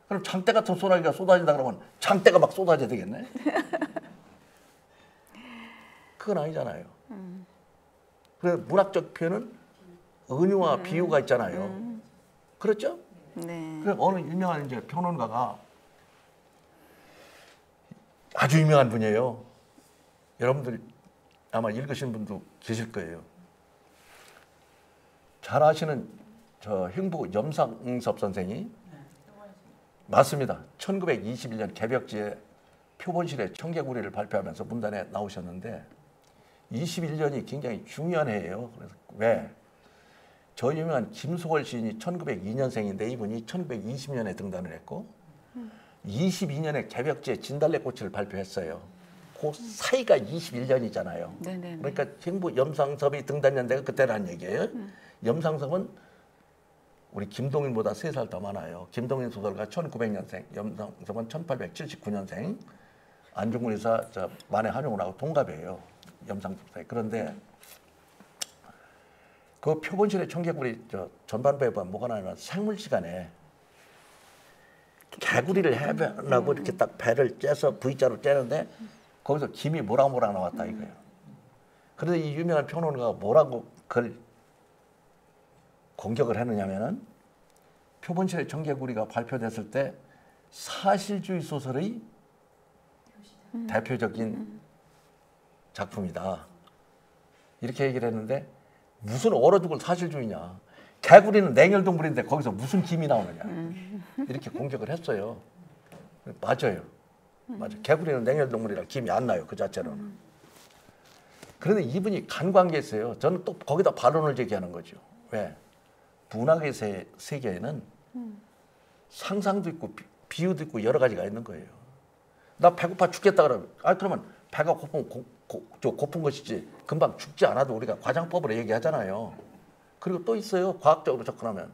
그럼 장대 같은 소나기가 쏟아진다 그러면 장대가 막 쏟아져야 되겠네? 그건 아니잖아요. 그래 문학적 표현은 은유와 비유가 있잖아요. 그렇죠? 네. 그래 어느 유명한 이제 평론가가 아주 유명한 분이에요. 여러분들 아마 읽으신 분도 계실 거예요. 잘 아시는 저 흥부 염상섭 선생이 맞습니다. 1921년 개벽지에 표본실의 청개구리를 발표하면서 문단에 나오셨는데 21년이 굉장히 중요한 해예요. 그래서 왜? 저 유명한 김소월 시인이 1902년생인데 이분이 1920년에 등단을 했고 22년에 개벽지에 진달래꽃을 발표했어요. 그 사이가 21년이잖아요. 네네. 그러니까 흥부 염상섭이 등단 연대가 그때라는 얘기예요. 염상섭은 우리 김동인보다 3살 더 많아요. 김동인 소설가 1900년생, 염상섭은 1879년생. 안중근 의사 만해 한용운하고 동갑이에요. 염상섭 사이. 그런데 그 표본실의 청개구리 전반부에 보면 뭐가 나냐면 생물 시간에 개구리를 해변하고 이렇게 딱 배를 째서 V자로 째는데 거기서 김이 모락모락 나왔다 이거예요. 그런데 이 유명한 평론가가 뭐라고 그걸 공격을 했느냐면은 표본실의 청개구리가 발표됐을 때 사실주의 소설의 대표적인 작품이다. 이렇게 얘기를 했는데 무슨 얼어 죽을 사실주의냐. 개구리는 냉혈동물인데 거기서 무슨 김이 나오느냐. 이렇게 공격을 했어요. 맞아요. 맞아요. 개구리는 냉혈동물이라 김이 안 나요. 그 자체로는. 그런데 이분이 간과한 있어요. 저는 또 거기다 반론을 제기하는 거죠. 왜? 문학의 세계에는 상상도 있고 비유도 있고 여러 가지가 있는 거예요. 나 배고파 죽겠다 그러면 그러면 배가 고픈 것이지 금방 죽지 않아도 우리가 과장법으로 얘기하잖아요. 그리고 또 있어요. 과학적으로 접근하면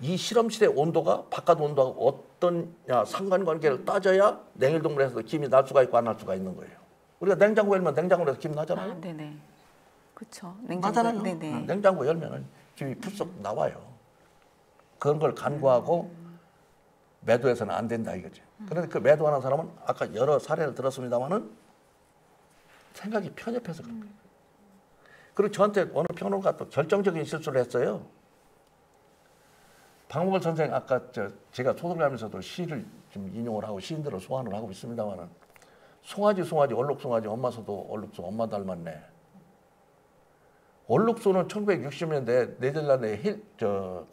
이 실험실의 온도가 바깥 온도하고 어떤 상관관계를 따져야 냉혈동물에서도 김이 날 수가 있고 안 날 수가 있는 거예요. 우리가 냉장고 열면 냉장고에서 김 나잖아요. 네네. 그렇죠. 나잖아요. 네네. 냉장고 열면은 김이 푸썩 나와요. 그런 걸 간과하고 매도해서는 안 된다 이거죠. 그런데 그 매도하는 사람은 아까 여러 사례를 들었습니다마는 생각이 편협해서 그런 거예요. 그리고 저한테 어느 평론가 또 결정적인 실수를 했어요. 박목월 선생 아까 제가 소설을 하면서도 시를 좀 인용을 하고 시인들을 소환을 하고 있습니다만은 송아지 얼룩송아지 엄마소도 얼룩소 엄마 닮았네. 얼룩소는 1960년대 네덜란드의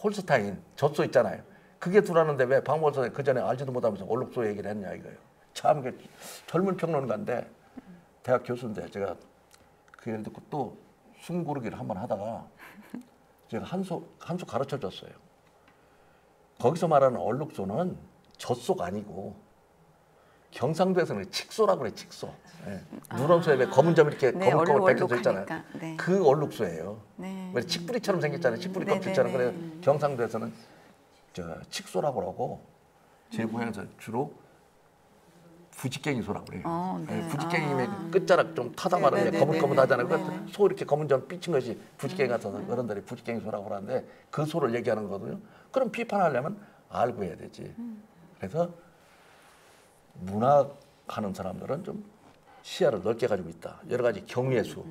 홀스타인 젖소 있잖아요. 그게 들어왔는데 왜 박목월 선생 그 전에 알지도 못하면서 얼룩소 얘기를 했냐 이거예요. 참 젊은 평론가인데 대학 교수인데 제가 그 얘기를 듣고 또 숨고르기를 한번 하다가 제가 한 수 가르쳐 줬어요. 거기서 말하는 얼룩소는 젖소가 아니고 경상도에서는 칡소라고 그래, 칡소. 네. 누런소에 왜 검은 점 이렇게 네, 거뭇거뭇 벗겨져 있잖아요. 네. 그 얼룩소예요. 네. 왜 칡뿌리처럼 생겼잖아요. 칡뿌리 껍질처럼. 그래서 경상도에서는 칡소라고 하고 제 고향에서 주로 부지깽이소라고 그래요. 네. 부지깽이의 끝자락 좀 타다 말하면 거뭇거뭇하잖아요. 그 소 이렇게 검은 점 삐친 것이 부지깽이 같아서 어른들이 부지깽이소라고 하는데 그 소를 얘기하는 거거든요. 그럼 비판하려면 알고 해야 되지. 그래서 문학하는 사람들은 좀 시야를 넓게 가지고 있다. 여러 가지 경우의 수.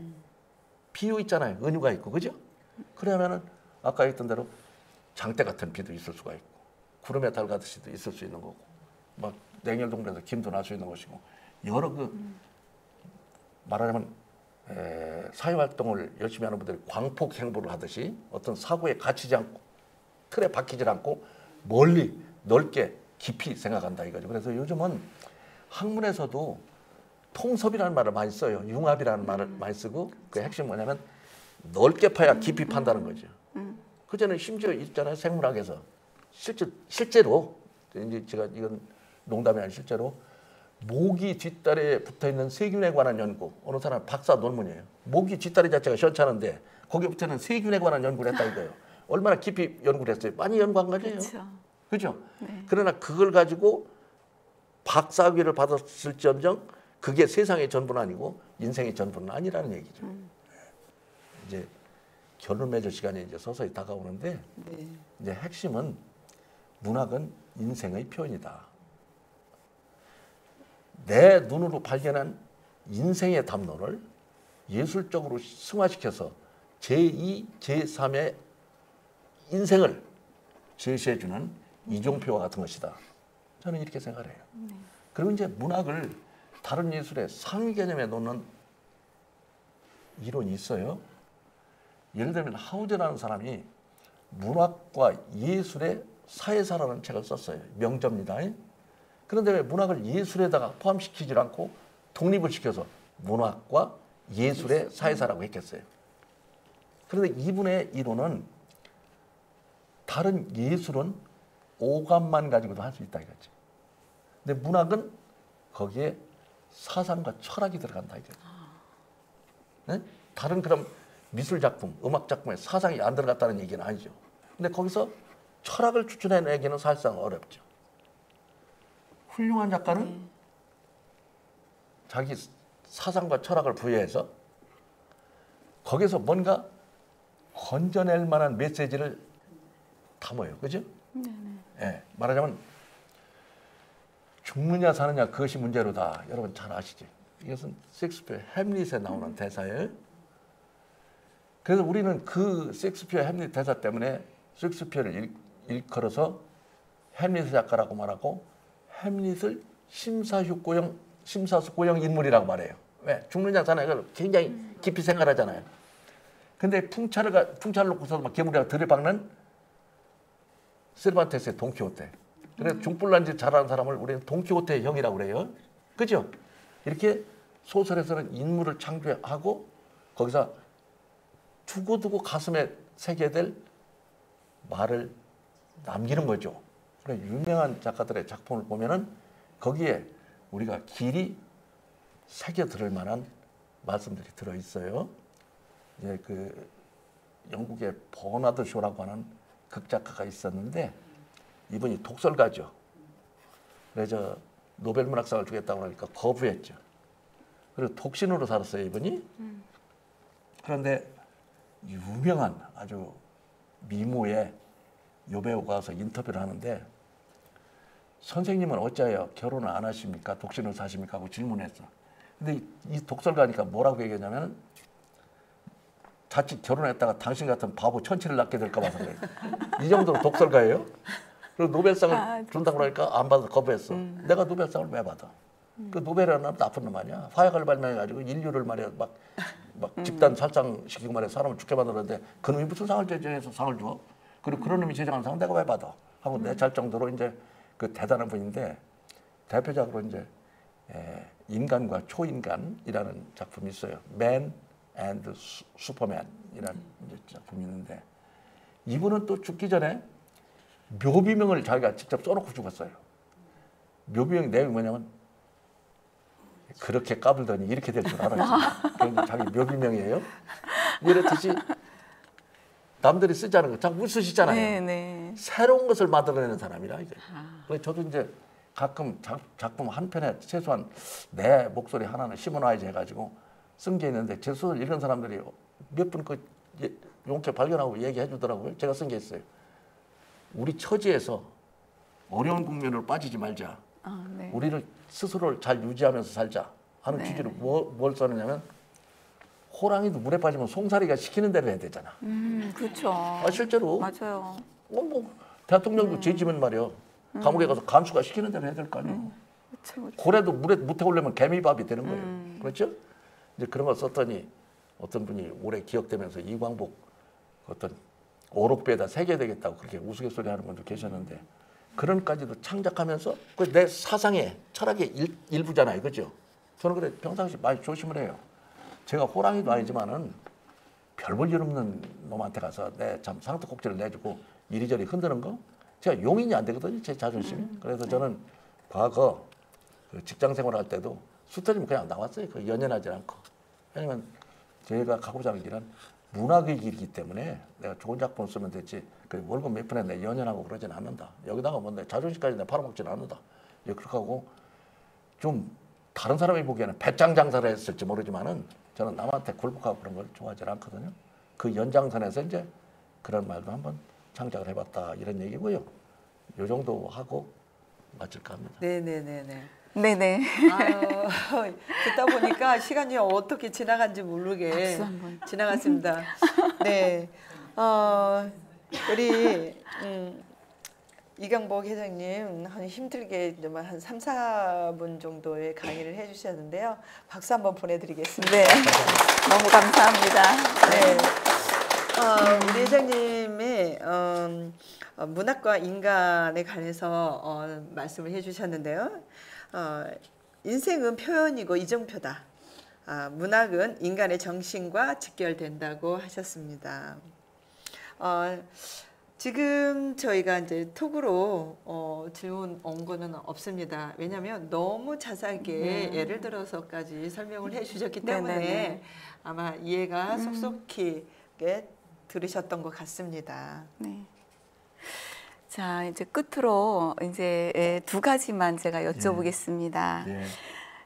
비유 있잖아요. 은유가 있고, 그죠? 그러면은 아까 했던 대로 장대 같은 비도 있을 수가 있고, 구름의 달 같으시도 있을 수 있는 거고, 막 냉혈동물에서 김도 날 수 있는 것이고, 여러 말하자면 사회활동을 열심히 하는 분들이 광폭 행보를 하듯이 어떤 사고에 갇히지 않고 틀에 박히지 않고 멀리 넓게 깊이 생각한다 이거죠. 그래서 요즘은 학문에서도 통섭이라는 말을 많이 써요. 융합이라는 말을 많이 쓰고 그 핵심이 뭐냐면 넓게 파야 깊이 판다는 거죠. 그전에 심지어 있잖아요. 생물학에서 실제로 이제 제가 이건 농담이 아니라 실제로 모기 뒷다리에 붙어있는 세균에 관한 연구. 어느 사람 박사 논문이에요. 모기 뒷다리 자체가 시원찮은데 거기에 붙어있는 세균에 관한 연구를 했다 이거예요. 얼마나 깊이 연구를 했어요. 많이 연구한 거죠. 그렇죠? 네. 그러나 그걸 가지고 박사학위를 받았을지언정 그게 세상의 전부는 아니고 인생의 전부는 아니라는 얘기죠. 이제 결론 맺을 시간이 이제 서서히 다가오는데 이제 핵심은 문학은 인생의 표현이다. 내 눈으로 발견한 인생의 담론을 예술적으로 승화시켜서 제2, 제3의 인생을 제시해주는 이종표와 같은 것이다. 저는 이렇게 생각을 해요. 그리고 이제 문학을 다른 예술의 상위 개념에 놓는 이론이 있어요. 예를 들면 하우제라는 사람이 문학과 예술의 사회사라는 책을 썼어요. 명저입니다. 그런데 왜 문학을 예술에다가 포함시키지 않고 독립을 시켜서 문학과 예술의 사회사라고 했겠어요. 그런데 이분의 이론은 다른 예술은 오감만 가지고도 할 수 있다 이거죠. 근데 문학은 거기에 사상과 철학이 들어간다 이거죠. 네? 다른 그런 미술 작품, 음악 작품에 사상이 안 들어갔다는 얘기는 아니죠. 근데 거기서 철학을 추출해내기는 사실상 어렵죠. 훌륭한 작가는 자기 사상과 철학을 부여해서 거기서 뭔가 건져낼 만한 메시지를 담아요. 그죠? 예, 말하자면 죽느냐 사느냐 그것이 문제로다. 여러분 잘 아시죠? 이것은 셰익스피어 햄릿에 나오는 대사예요. 그래서 우리는 그 셰익스피어 햄릿 대사 때문에 셰익스피어를 일컬어서 햄릿 작가라고 말하고 햄릿을 심사숙고형 인물이라고 말해요. 왜? 죽느냐 사느냐 이걸 굉장히 깊이 생각하잖아요. 근데 풍차를 놓고서 막 개구리가 들이박는 세르반테스의 돈키호테. 그래서 중불난지 잘하는 사람을 우리는 돈키호테의 형이라고 그래요. 그죠? 이렇게 소설에서는 인물을 창조하고 거기서 두고두고 가슴에 새겨야 될 말을 남기는 거죠. 그래서 유명한 작가들의 작품을 보면은 거기에 우리가 길이 새겨 들을 만한 말씀들이 들어 있어요. 이제 그 영국의 버나드 쇼라고 하는 극작가가 있었는데 이분이 독설가죠. 그래서 노벨 문학상을 주겠다고 하니까 거부했죠. 그리고 독신으로 살았어요, 이분이. 그런데 유명한 아주 미모의 여배우가 와서 인터뷰를 하는데 선생님은 어째요 결혼을 안 하십니까? 독신을 사십니까? 하고 질문했어. 근데 이 독설가니까 뭐라고 얘기했냐면 자칫 결혼했다가 당신 같은 바보 천치를 낳게 될까 봐서 그래. 이 정도로 독설가예요. 그리고 노벨상을 준다고 하니까 안 받아서 거부했어. 내가 노벨상을 왜 받아? 그 노벨이라는 놈 나쁜 놈 아니야. 화약을 발명해가지고 인류를 말이야 막 집단 살상시키고 말이야 사람을 죽게 만들었는데 그 놈이 무슨 상을 제정해서 상을 줘? 그리고 그런 놈이 제정한 상을 내가 왜 받아? 하고 내잘 정도로 이제 그 대단한 분인데 대표작으로 이제 인간과 초인간이라는 작품이 있어요. Man and Superman이라는 작품이 있는데 이분은 또 죽기 전에 묘비명을 자기가 직접 써놓고 죽었어요. 묘비명 내용이 뭐냐면 그렇게 까불더니 이렇게 될 줄 알았지. 그게 자기 묘비명이에요. 이렇듯이 남들이 쓰지 않은 거 자꾸 쓰시잖아요. 네, 네. 새로운 것을 만들어내는 사람이라 이게. 그래서 저도 이제 가끔 작품 한 편에 최소한 내 목소리 하나는 심어놔야지 해가지고 쓴 게 있는데 제 소설 읽은 사람들이 몇 분 그 용케 발견하고 얘기해 주더라고요. 제가 쓴 게 있어요. 우리 처지에서 어려운 국면으로 빠지지 말자. 네. 우리를 스스로를 잘 유지하면서 살자 하는 취지로 뭘 써느냐면 호랑이도 물에 빠지면 송사리가 시키는 대로 해야 되잖아. 그렇죠. 실제로 맞아요. 뭐 대통령도 죄지면 말이야. 감옥에 가서 간수가 시키는 대로 해야 될 거 아니에요. 그렇죠. 고래도 물에 무태우려면 개미밥이 되는 거예요. 그렇죠? 이제 그런 걸 썼더니 어떤 분이 오래 기억되면서 이광복 어떤 오록배에다 새겨야 되겠다고 그렇게 우스갯소리 하는 분도 계셨는데 그런 까지도 창작하면서 그 내 사상의 철학의 일부잖아요. 그죠? 저는 그래 평상시 많이 조심을 해요. 제가 호랑이도 아니지만은 별 볼 일 없는 놈한테 가서 내 참 상투꼭지를 내주고 이리저리 흔드는 거 제가 용인이 안 되거든요. 제 자존심이. 그래서 저는 과거 그 직장 생활할 때도 수터지면 그냥 나왔어요. 그 연연하지 않고. 왜냐면 제가 가고자 하는 길은 문학의 길이기 때문에 내가 좋은 작품을 쓰면 됐지 그 월급 몇 푼에 내 연연하고 그러진 않는다. 여기다가 뭐 내 자존심까지 내 팔아먹지는 않는다. 예, 그렇게 하고 좀 다른 사람이 보기에는 배짱 장사를 했을지 모르지만은 저는 남한테 굴복하고 그런 걸 좋아하지 않거든요. 그 연장선에서 이제 그런 말도 한번 창작을 해봤다 이런 얘기고요. 요 정도 하고 마칠까 합니다. 네네네네. 네네. 아유, 듣다 보니까 시간이 어떻게 지나간지 모르게 지나갔습니다. 네, 우리 이광복 회장님 힘들게 한 3, 4분 정도의 강의를 해주셨는데요. 박수 한번 보내드리겠습니다. 네, 너무 감사합니다. 네. 우리 회장님의 문학과 인간에 관해서 말씀을 해주셨는데요. 인생은 표현이고 이정표다. 문학은 인간의 정신과 직결된다고 하셨습니다. 지금 저희가 이제 톡으로 질문 온 거는 없습니다. 왜냐하면 너무 자세하게 예를 들어서까지 설명을 해주셨기 때문에 아마 이해가 속속히 들으셨던 것 같습니다. 네. 자, 이제 끝으로 이제 두 가지만 제가 여쭤보겠습니다. 예.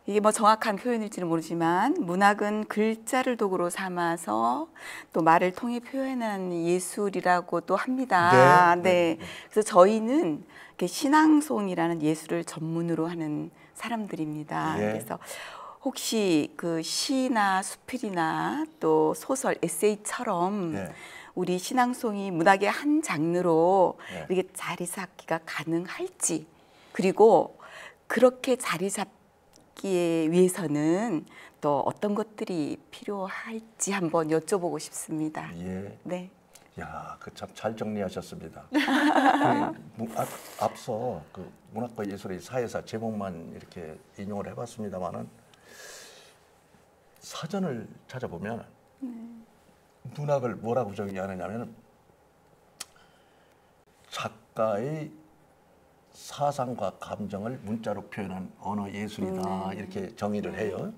이게 뭐 정확한 표현일지는 모르지만 문학은 글자를 도구로 삼아서 또 말을 통해 표현한 예술이라고도 합니다. 네. 그래서 저희는 신앙송이라는 예술을 전문으로 하는 사람들입니다. 그래서 혹시 그 시나 수필이나 또 소설, 에세이처럼 우리 신앙송이 문학의 한 장르로 이렇게 자리 잡기가 가능할지, 그리고 그렇게 자리 잡기에 위해서는 또 어떤 것들이 필요할지 한번 여쭤보고 싶습니다. 예. 네. 야, 그 참 잘 정리하셨습니다. 앞서 그 문학과 예술의 사회사 제목만 이렇게 인용을 해봤습니다만은 사전을 찾아보면 문학을 뭐라고 정의하느냐면 작가의 사상과 감정을 문자로 표현한 언어 예술이다 이렇게 정의를 해요.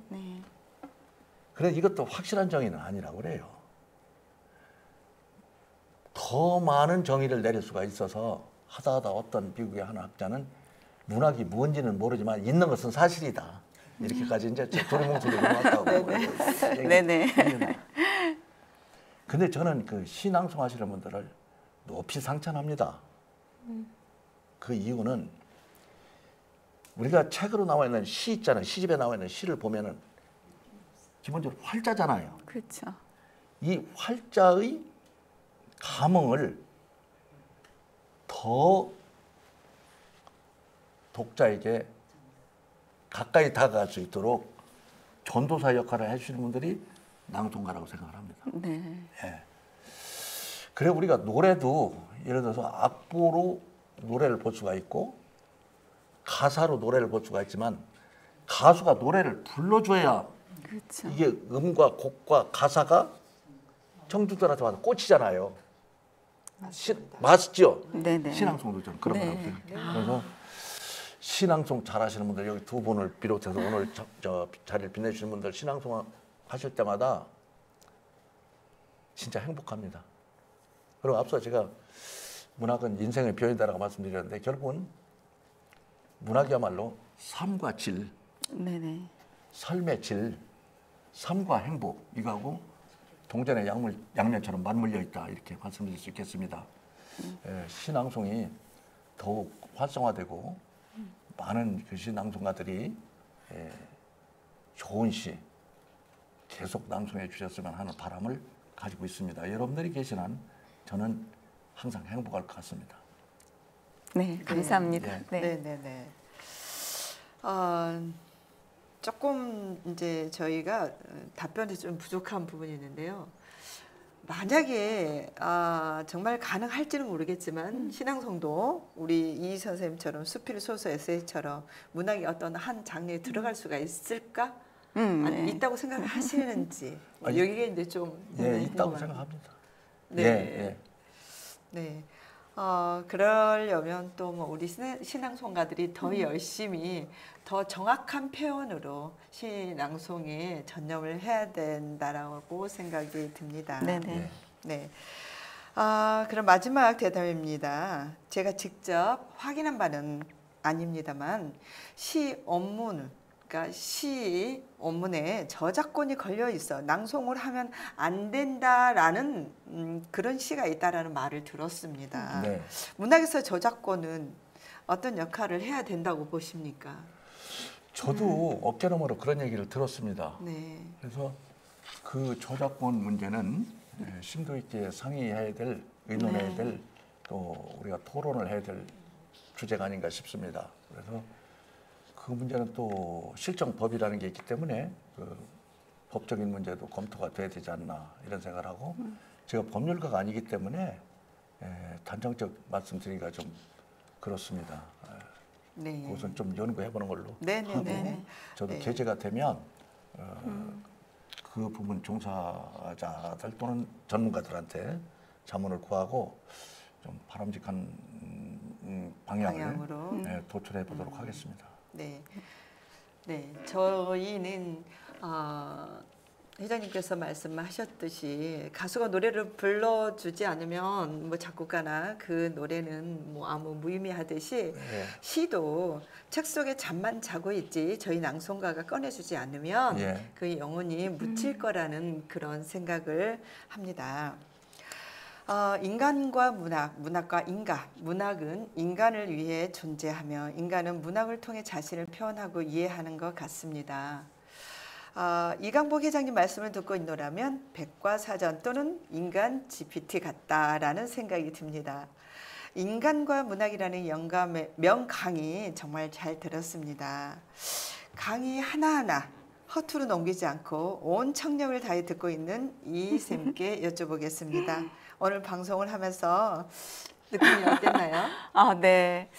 그래 이것도 확실한 정의는 아니라고 그래요. 더 많은 정의를 내릴 수가 있어서 하다 어떤 미국의 한 학자는 문학이 뭔지는 모르지만 있는 것은 사실이다. 이렇게까지 이제 도리뭉술이 넘어왔다고. 네네. 근데 저는 그 신앙송 하시는 분들을 높이 상찬합니다. 그 이유는 우리가 책으로 나와 있는 시 있잖아요. 시집에 나와 있는 시를 보면은 기본적으로 활자잖아요. 그렇죠. 이 활자의 감흥을 더 독자에게 가까이 다가갈 수 있도록 전도사 역할을 해주시는 분들이 낭송가라고 생각을 합니다. 네. 예. 그래 우리가 노래도 예를 들어서 악보로 노래를 볼 수가 있고 가사로 노래를 볼 수가 있지만 가수가 노래를 불러줘야 그렇죠. 이게 음과 곡과 가사가 청중들한테 와서 꽂히잖아요. 맞죠? 네네. 신앙송도 좀 그런 거라고 생각해요. 그래서 신앙송 잘하시는 분들 여기 두 분을 비롯해서 오늘 저 자리를 빛내주시는 분들 신앙송 하실 때마다 진짜 행복합니다. 그리고 앞서 제가 문학은 인생의 표현이다라고 말씀드렸는데 결국은 문학이야말로 삶과 질, 네네. 삶의 질, 삶과 행복 이거하고 동전의 양면처럼 맞물려 있다 이렇게 말씀드릴 수 있겠습니다. 신앙송이 더욱 활성화되고 많은 그 신앙송가들이 좋은 시 계속 낭송해 주셨으면 하는 바람을 가지고 있습니다. 여러분들이 계신 한 저는 항상 행복할 것 같습니다. 네, 감사합니다. 네, 네, 네. 조금 이제 저희가 답변이 좀 부족한 부분이 있는데요. 만약에 정말 가능할지는 모르겠지만 신앙송도 우리 이 선생님처럼 수필 소설 에세이처럼 문학의 어떤 한 장르에 들어갈 수가 있을까? 아니, 있다고 생각을 하시는지 여기에 이제 좀 있다고 생각합니다. 네, 네. 그러려면 또 뭐 우리 신앙송가들이 더 열심히 더 정확한 표현으로 신앙송에 전념을 해야 된다라고 생각이 듭니다. 네네. 네. 그럼 마지막 대답입니다. 제가 직접 확인한 바는 아닙니다만 시 원문, 그러니까 시 원문에 저작권이 걸려 있어 낭송을 하면 안 된다라는 그런 시가 있다라는 말을 들었습니다. 네. 문학에서 저작권은 어떤 역할을 해야 된다고 보십니까? 저도 어깨너머로 그런 얘기를 들었습니다. 네. 그래서 그 저작권 문제는 심도 있게 상의해야 될, 의논해야 될, 또 우리가 토론을 해야 될 주제가 아닌가 싶습니다. 그래서 그 문제는 또 실정법이라는 게 있기 때문에 그 법적인 문제도 검토가 돼야 되지 않나 이런 생각을 하고 제가 법률가가 아니기 때문에 단정적 말씀드리기가 좀 그렇습니다. 네. 그것은 좀 연구해보는 걸로 하고 저도 네. 계제가 되면 그 부분 종사자들 또는 전문가들한테 자문을 구하고 좀 바람직한 방향으로 도출해 보도록 하겠습니다. 네, 네, 저희는 회장님께서 말씀하셨듯이 가수가 노래를 불러주지 않으면 뭐 작곡가나 그 노래는 뭐 아무 무의미하듯이 시도 책 속에 잠만 자고 있지 저희 낭송가가 꺼내주지 않으면 그 영혼이 묻힐 거라는 그런 생각을 합니다. 인간과 문학, 문학과 인간, 문학은 인간을 위해 존재하며 인간은 문학을 통해 자신을 표현하고 이해하는 것 같습니다. 이강복 회장님 말씀을 듣고 있노라면 백과사전 또는 인간 GPT 같다라는 생각이 듭니다. 인간과 문학이라는 명강의 정말 잘 들었습니다. 강의 하나하나 허투루 넘기지 않고 온 청력을 다해 듣고 있는 이 쌤께 여쭤보겠습니다. 오늘 방송을 하면서 느낌이 어땠나요? 네.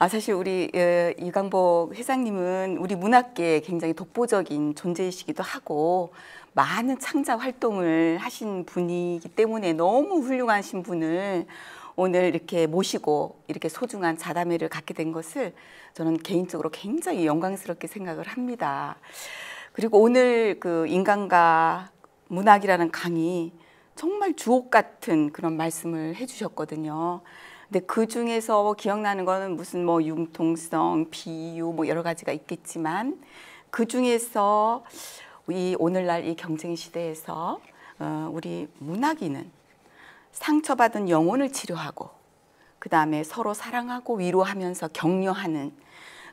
사실 우리 이강복 회장님은 우리 문학계에 굉장히 독보적인 존재이시기도 하고 많은 창작 활동을 하신 분이기 때문에 너무 훌륭하신 분을 오늘 이렇게 모시고 이렇게 소중한 자담회를 갖게 된 것을 저는 개인적으로 굉장히 영광스럽게 생각을 합니다. 그리고 오늘 그 인간과 문학이라는 강의 정말 주옥 같은 그런 말씀을 해주셨거든요. 근데 그 중에서 기억나는 거는 무슨 뭐 융통성, 비유 뭐 여러 가지가 있겠지만 그 중에서 이 오늘날 이 경쟁 시대에서 우리 문학인은 상처받은 영혼을 치료하고 그 다음에 서로 사랑하고 위로하면서 격려하는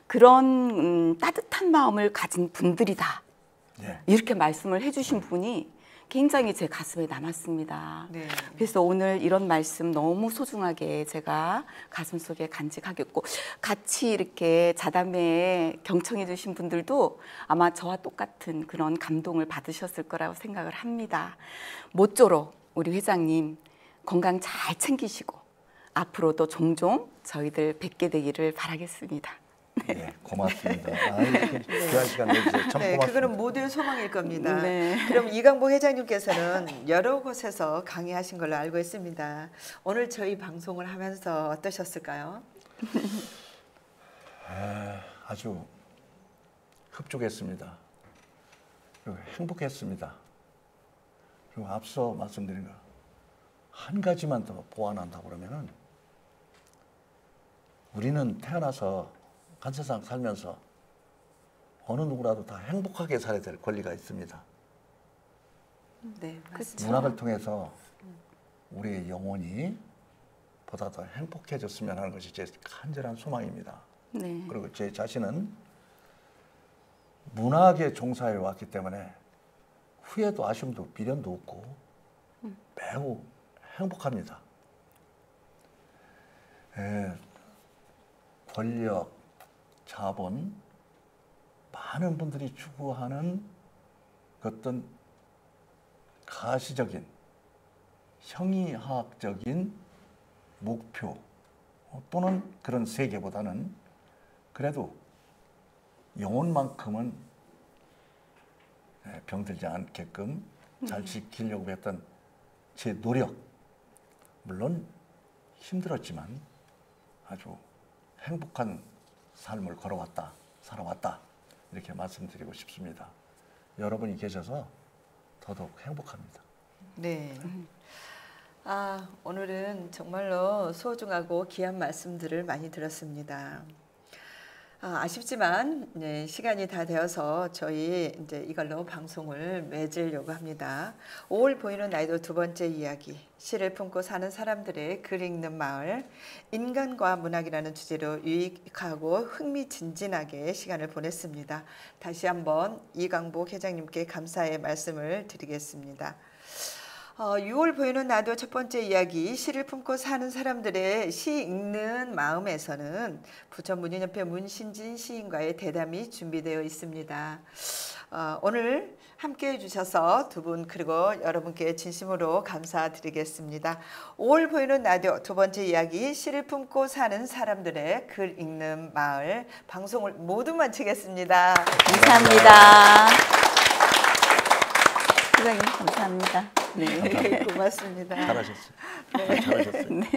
그런 따뜻한 마음을 가진 분들이다. 네. 이렇게 말씀을 해주신 분이 굉장히 제 가슴에 남았습니다. 네. 그래서 오늘 이런 말씀 너무 소중하게 제가 가슴속에 간직하겠고, 같이 이렇게 자담회에 경청해 주신 분들도 아마 저와 똑같은 그런 감동을 받으셨을 거라고 생각을 합니다. 모쪼록 우리 회장님 건강 잘 챙기시고 앞으로도 종종 저희들 뵙게 되기를 바라겠습니다. 네, 고맙습니다. 귀한 시간 내주셔서 참 고맙습니다. 그거는 모두의 소망일 겁니다. 네. 그럼 이강복 회장님께서는 여러 곳에서 강의하신 걸로 알고 있습니다. 오늘 저희 방송을 하면서 어떠셨을까요? 아주 흡족했습니다. 그리고 행복했습니다. 그리고 앞서 말씀드린 거 한 가지만 더 보완한다고 그러면은 우리는 태어나서 간 세상 살면서 어느 누구라도 다 행복하게 살아야 될 권리가 있습니다. 네, 맞습니다. 문학을 통해서 우리의 영혼이 보다 더 행복해졌으면 하는 것이 제 간절한 소망입니다. 네. 그리고 제 자신은 문학에 종사해 왔기 때문에 후회도 아쉬움도 미련도 없고 매우 행복합니다. 권력, 자본, 많은 분들이 추구하는 어떤 가시적인, 형이하학적인 목표 또는 그런 세계보다는 그래도 영혼만큼은 병들지 않게끔 잘 지키려고 했던 제 노력, 물론 힘들었지만 아주 행복한 삶을 살아왔다 이렇게 말씀드리고 싶습니다. 여러분이 계셔서 더더욱 행복합니다. 네. 오늘은 정말로 소중하고 귀한 말씀들을 많이 들었습니다. 아쉽지만 시간이 다 되어서 저희 이제 이걸로 방송을 맺으려고 합니다. 5월 보이는 나이도 두 번째 이야기, 시를 품고 사는 사람들의 글 읽는 마을, 인간과 문학이라는 주제로 유익하고 흥미진진하게 시간을 보냈습니다. 다시 한번 이강복 회장님께 감사의 말씀을 드리겠습니다. 6월 보이는 나도 첫 번째 이야기, 시를 품고 사는 사람들의 시 읽는 마음에서는 부천 문인협회 문신진 시인과의 대담이 준비되어 있습니다. 오늘 함께해 주셔서 두 분 그리고 여러분께 진심으로 감사드리겠습니다. 5월 보이는 라디오 두 번째 이야기, 시를 품고 사는 사람들의 글 읽는 마을 방송을 모두 마치겠습니다. 감사합니다. 회장님 감사합니다. 네, 고맙습니다. 잘하셨어요. 네. 잘하셨어요. 네.